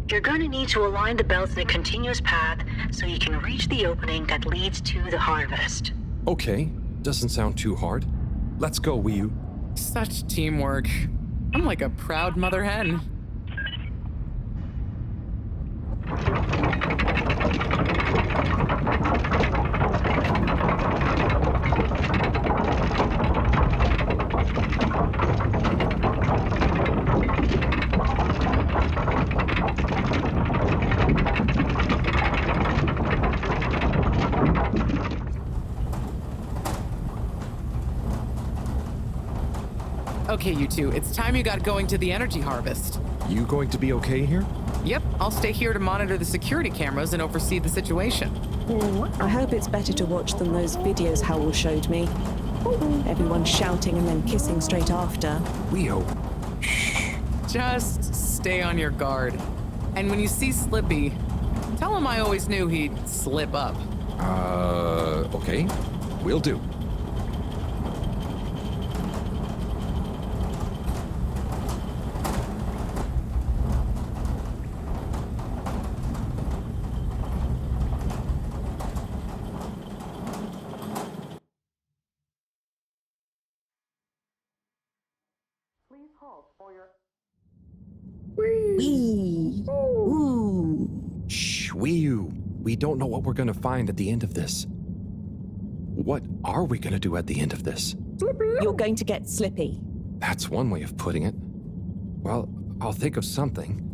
Speaker 15: You're going to need to align the belts in a continuous path so you can reach the opening that leads to the harvest.
Speaker 4: Okay, doesn't sound too hard. Let's go, Wii.
Speaker 3: Such teamwork. I'm like a proud mother hen. Okay, you two, it's time you got going to the energy harvest.
Speaker 4: You going to be okay here?
Speaker 3: Yep, I'll stay here to monitor the security cameras and oversee the situation.
Speaker 5: I hope it's better to watch than those videos Howell showed me. Everyone shouting and then kissing straight after.
Speaker 4: We hope.
Speaker 3: Just stay on your guard. And when you see Slippy, tell him I always knew he'd slip up.
Speaker 4: Okay. Will do.
Speaker 13: Please hold for your...
Speaker 5: Whee!
Speaker 4: We don't know what we're gonna find at the end of this. What are we gonna do at the end of this?
Speaker 5: You're going to get slippy.
Speaker 4: That's one way of putting it. Well, I'll think of something.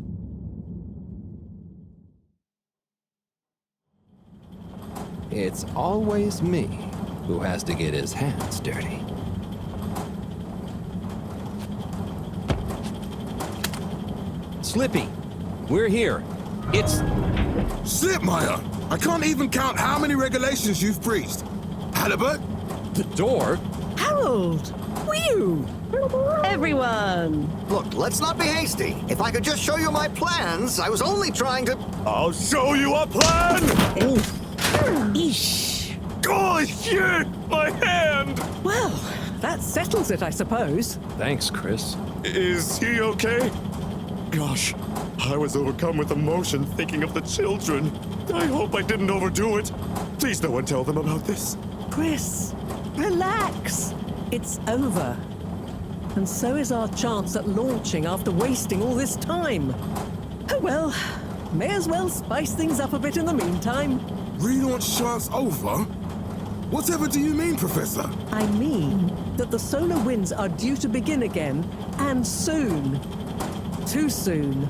Speaker 4: It's always me who has to get his hands dirty. Slippy, we're here. It's...
Speaker 16: Slipmeyer! I can't even count how many regulations you've breached. Halibut?
Speaker 4: The door?
Speaker 1: Harold! Whew!
Speaker 5: Everyone!
Speaker 6: Look, let's not be hasty. If I could just show you my plans, I was only trying to...
Speaker 16: I'll show you a plan!
Speaker 1: Eesh!
Speaker 16: Oh, shit! My hand!
Speaker 1: Well, that settles it, I suppose.
Speaker 4: Thanks, Chris.
Speaker 16: Is he okay? Gosh, I was overcome with emotion thinking of the children. I hope I didn't overdo it. Please no one tell them about this.
Speaker 1: Chris, relax. It's over. And so is our chance at launching after wasting all this time. Oh well, may as well spice things up a bit in the meantime.
Speaker 16: Relaunch chance over? Whatever do you mean, Professor?
Speaker 1: I mean that the solar winds are due to begin again, and soon. Too soon.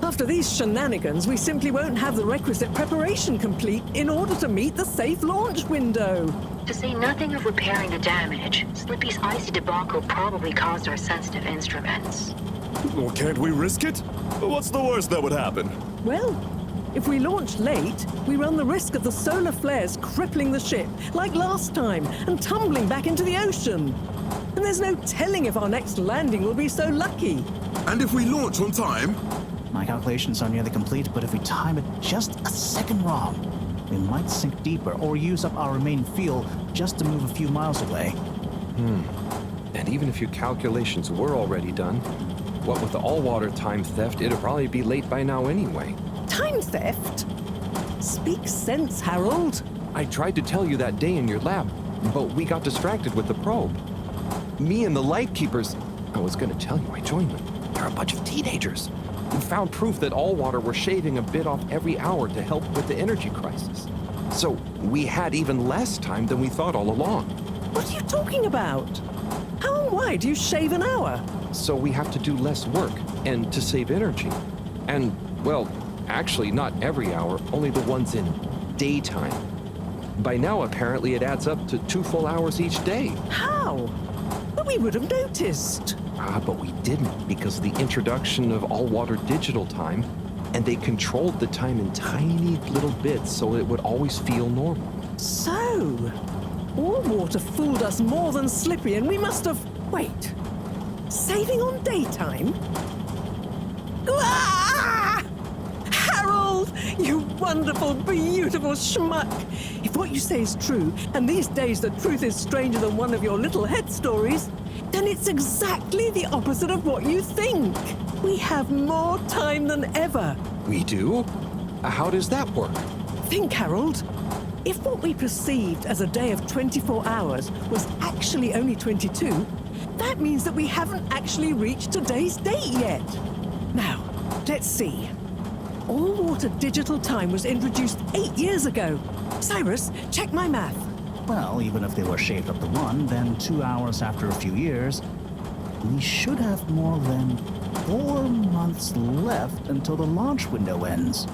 Speaker 1: After these shenanigans, we simply won't have the requisite preparation complete in order to meet the safe launch window.
Speaker 15: To say nothing of repairing the damage, Slippy's icy debacle probably caused our sensitive instruments.
Speaker 16: Well, can't we risk it? What's the worst that would happen?
Speaker 1: Well, if we launch late, we run the risk of the solar flares crippling the ship, like last time, and tumbling back into the ocean. And there's no telling if our next landing will be so lucky.
Speaker 16: And if we launch on time?
Speaker 2: My calculations are nearly complete, but if we time it just a second wrong, we might sink deeper or use up our remaining fuel just to move a few miles away.
Speaker 4: And even if your calculations were already done, what with the all-water time theft, it'd probably be late by now anyway.
Speaker 1: Time theft? Speak sense, Harold.
Speaker 4: I tried to tell you that day in your lab, but we got distracted with the probe. Me and the Lightkeepers, I was gonna tell you I joined them. They're a bunch of teenagers. We found proof that Allwater were shaving a bit off every hour to help with the energy crisis. So we had even less time than we thought all along.
Speaker 1: What are you talking about? How and why do you shave an hour?
Speaker 4: So we have to do less work, and to save energy. And, well, actually not every hour, only the ones in daytime. By now, apparently, it adds up to 2 full hours each day.
Speaker 1: How? But we would have noticed.
Speaker 4: But we didn't because of the introduction of all-water digital time, and they controlled the time in tiny little bits so it would always feel normal.
Speaker 1: So, Allwater fooled us more than Slippy, and we must have... Wait. Saving on daytime? Ah! Harold, you wonderful, beautiful schmuck! If what you say is true, and these days the truth is stranger than one of your little head stories, then it's exactly the opposite of what you think. We have more time than ever.
Speaker 4: We do? How does that work?
Speaker 1: Think, Harold. If what we perceived as a day of 24 hours was actually only 22, that means that we haven't actually reached today's date yet. Now, let's see. All-water digital time was introduced 8 years ago. Cyrus, check my math.
Speaker 2: Well, even if they were shaved up to 1, then 2 hours after a few years, we should have more than 4 months left until the launch window ends.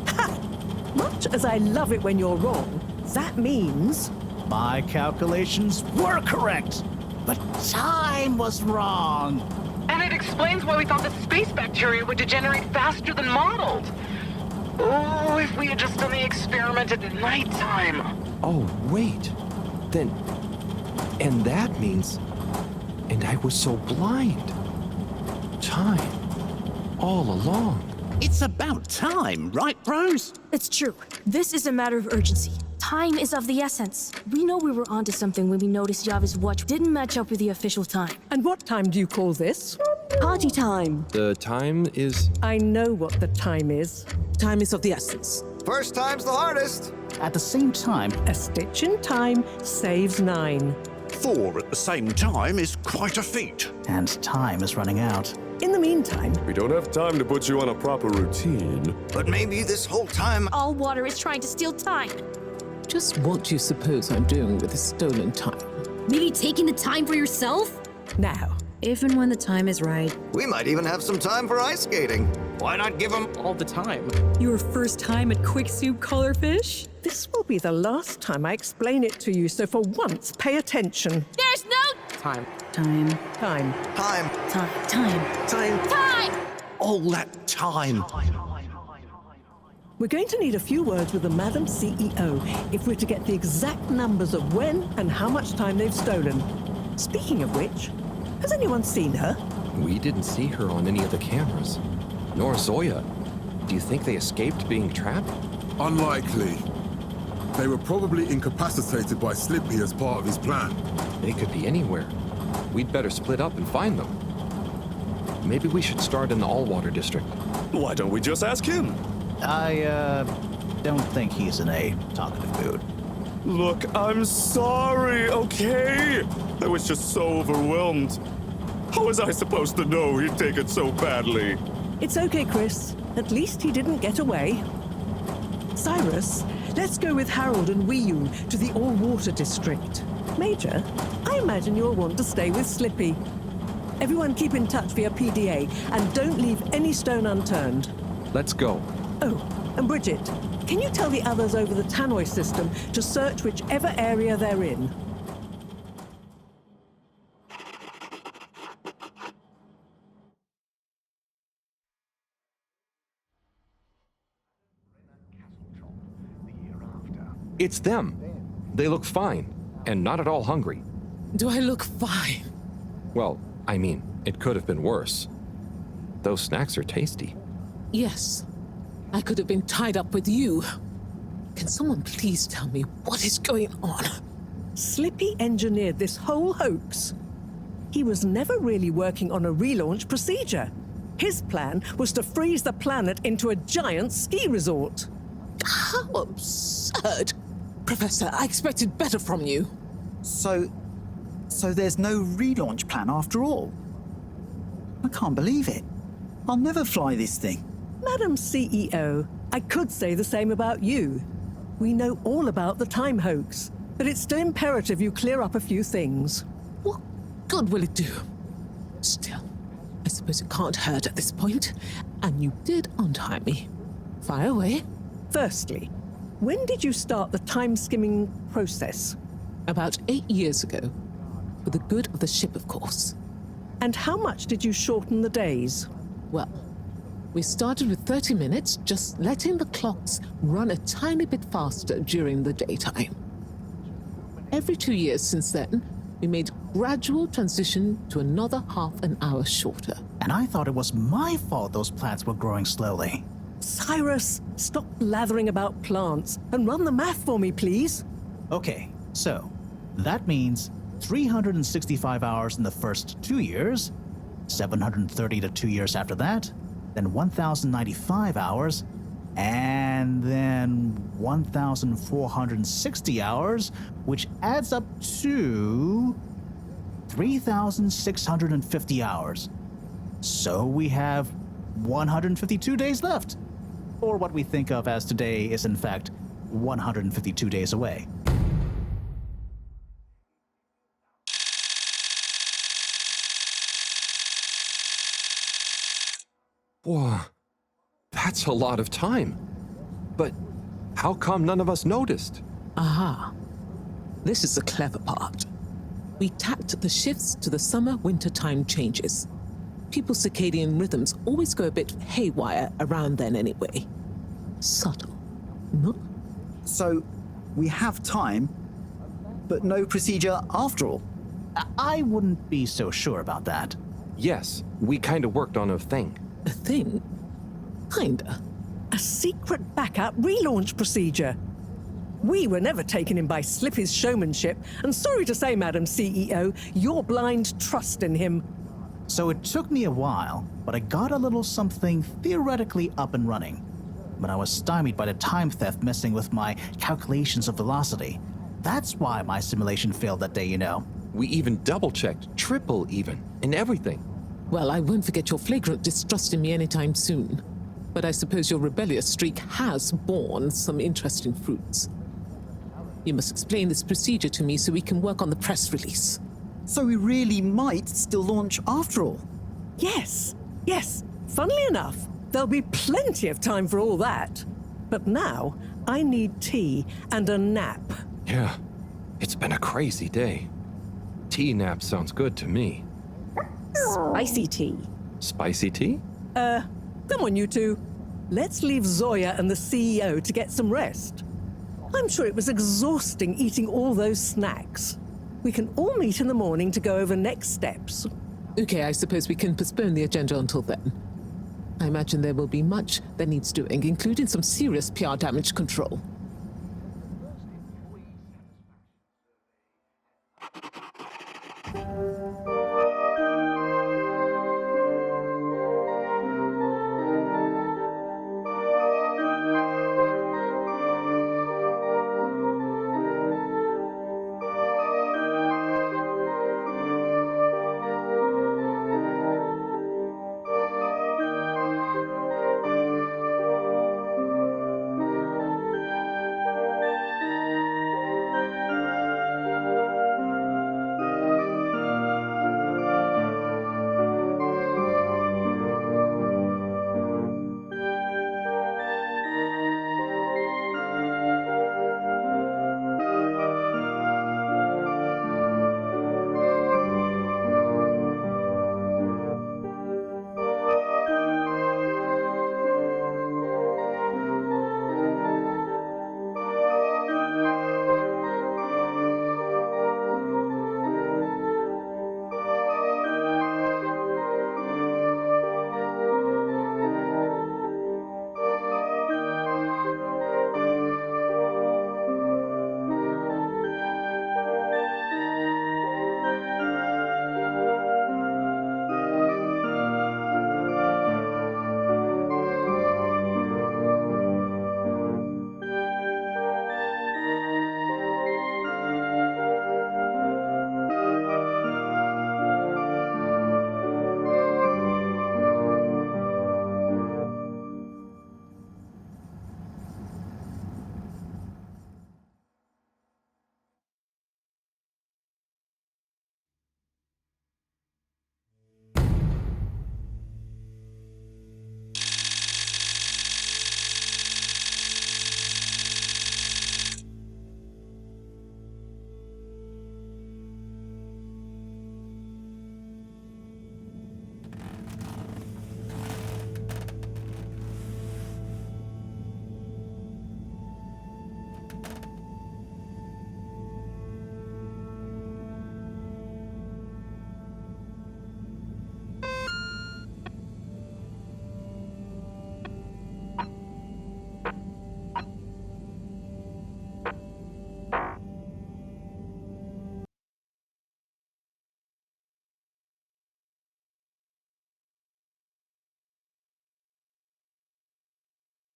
Speaker 1: Ha! Much as I love it when you're wrong, that means...
Speaker 2: My calculations were correct, but time was wrong.
Speaker 3: And it explains why we thought the space bacteria would degenerate faster than modeled. Oh, if we had just done the experiment at nighttime.
Speaker 4: Oh, wait. Then... And that means... And I was so blind. Time. All along.
Speaker 6: It's about time, right, bros?
Speaker 9: It's true. This is a matter of urgency. Time is of the essence. We know we were onto something when we noticed Java's watch didn't match up with the official time.
Speaker 1: And what time do you call this?
Speaker 5: Party time.
Speaker 4: The time is...
Speaker 1: I know what the time is.
Speaker 14: Time is of the essence.
Speaker 6: First time's the hardest.
Speaker 2: At the same time,
Speaker 1: A stitch in time saves 9.
Speaker 6: 4 at the same time is quite a feat.
Speaker 2: and time is running out.
Speaker 1: In the meantime...
Speaker 8: We don't have time to put you on a proper routine.
Speaker 6: But maybe this whole time...
Speaker 9: All water is trying to steal time.
Speaker 14: Just what do you suppose I'm doing with the stolen time?
Speaker 10: Maybe taking the time for yourself?
Speaker 1: Now,
Speaker 10: if and when the time is right.
Speaker 6: We might even have some time for ice skating. Why not give them
Speaker 3: All the time.
Speaker 10: Your first time at Quick Soup Colorfish?
Speaker 1: this will be the last time I explain it to you, so for once, pay attention.
Speaker 9: There's no
Speaker 3: Time.
Speaker 10: Time.
Speaker 1: Time.
Speaker 6: time?
Speaker 1: Time.
Speaker 9: time!
Speaker 6: All that time.
Speaker 1: We're going to need a few words with the Madam CEO if we're to get the exact numbers of when and how much time they've stolen. Speaking of which, has anyone seen her?
Speaker 4: We didn't see her on any of the cameras. Nor Zoya. Do you think they escaped being trapped?
Speaker 17: Unlikely. They were probably incapacitated by Slippy as part of his plan.
Speaker 4: They could be anywhere. We'd better split up and find them. Maybe we should start in the Allwater district.
Speaker 8: Why don't we just ask him?
Speaker 2: I don't think he's in a talkative mood.
Speaker 8: Look, I'm sorry, okay? I was just so overwhelmed. How was I supposed to know he'd take it so badly?
Speaker 1: It's okay, Chris. At least he didn't get away. Cyrus, let's go with Harold and Wiyun to the All-Water District. Major, I imagine you'll want to stay with Slippy. Everyone keep in touch via PDA and don't leave any stone unturned.
Speaker 4: Let's go.
Speaker 1: Oh, and Bridget, can you tell the others over the tannoy system to search whichever area they're in?
Speaker 4: It's them. They look fine, and not at all hungry.
Speaker 14: Do I look fine?
Speaker 4: Well, I mean, it could have been worse. Those snacks are tasty.
Speaker 14: Yes. I could have been tied up with you. Can someone please tell me what is going on?
Speaker 1: Slippy engineered this whole hoax. He was never really working on a relaunch procedure. His plan was to freeze the planet into a giant ski resort.
Speaker 14: How absurd! Professor, I expected better from you.
Speaker 18: So there's no relaunch plan after all? I can't believe it. I'll never fly this thing.
Speaker 1: Madam CEO, I could say the same about you. We know all about the time hoax, but it's still imperative you clear up a few things.
Speaker 14: What good will it do? Still, I suppose it can't hurt at this point. And you did untie me. Fire away.
Speaker 1: Firstly, when did you start the time-skimming process?
Speaker 14: About 8 years ago. For the good of the ship, of course.
Speaker 1: And how much did you shorten the days?
Speaker 14: Well, we started with 30 minutes, just letting the clocks run a tiny bit faster during the daytime. Every 2 years since then, we made gradual transition to another half an hour shorter.
Speaker 2: And I thought it was my fault those plants were growing slowly.
Speaker 1: Cyrus, stop blathering about plants and run the math for me, please.
Speaker 2: Okay, so that means 365 hours in the first 2 years, 730 to 2 years after that, then 1,095 hours, and then 1,460 hours, which adds up to 3,650 hours. So we have 152 days left. Or what we think of as today is in fact 152 days away.
Speaker 4: Whoa, that's a lot of time. But how come none of us noticed?
Speaker 14: Aha. This is the clever part. We tacked the shifts to the summer-winter time changes. People's circadian rhythms always go a bit haywire around then anyway. Subtle, no?
Speaker 18: So, we have time, but no procedure after all.
Speaker 2: I wouldn't be so sure about that.
Speaker 4: Yes, we kind of worked on a thing.
Speaker 14: A thing? Kinda.
Speaker 1: A secret backup relaunch procedure. We were never taken in by Slippy's showmanship, and sorry to say, Madam CEO, your blind trust in him.
Speaker 2: So it took me a while, but I got a little something theoretically up and running. But I was stymied by the time theft messing with my calculations of velocity. That's why my simulation failed that day, you know.
Speaker 4: We even double-checked, triple even, and everything.
Speaker 14: Well, I won't forget your flagrant distrust in me anytime soon. But I suppose your rebellious streak has borne some interesting fruits. You must explain this procedure to me so we can work on the press release.
Speaker 18: So we really might still launch after all?
Speaker 1: Yes, yes. Funnily enough, there'll be plenty of time for all that. But now, I need tea and a nap.
Speaker 4: Yeah, it's been a crazy day. Tea nap sounds good to me.
Speaker 5: Spicy tea.
Speaker 4: Spicy tea?
Speaker 1: Come on, you two. Let's leave Zoya and the CEO to get some rest. I'm sure it was exhausting eating all those snacks. We can all meet in the morning to go over next steps.
Speaker 14: Okay, I suppose we can postpone the agenda until then. I imagine there will be much that needs doing, including some serious PR damage control.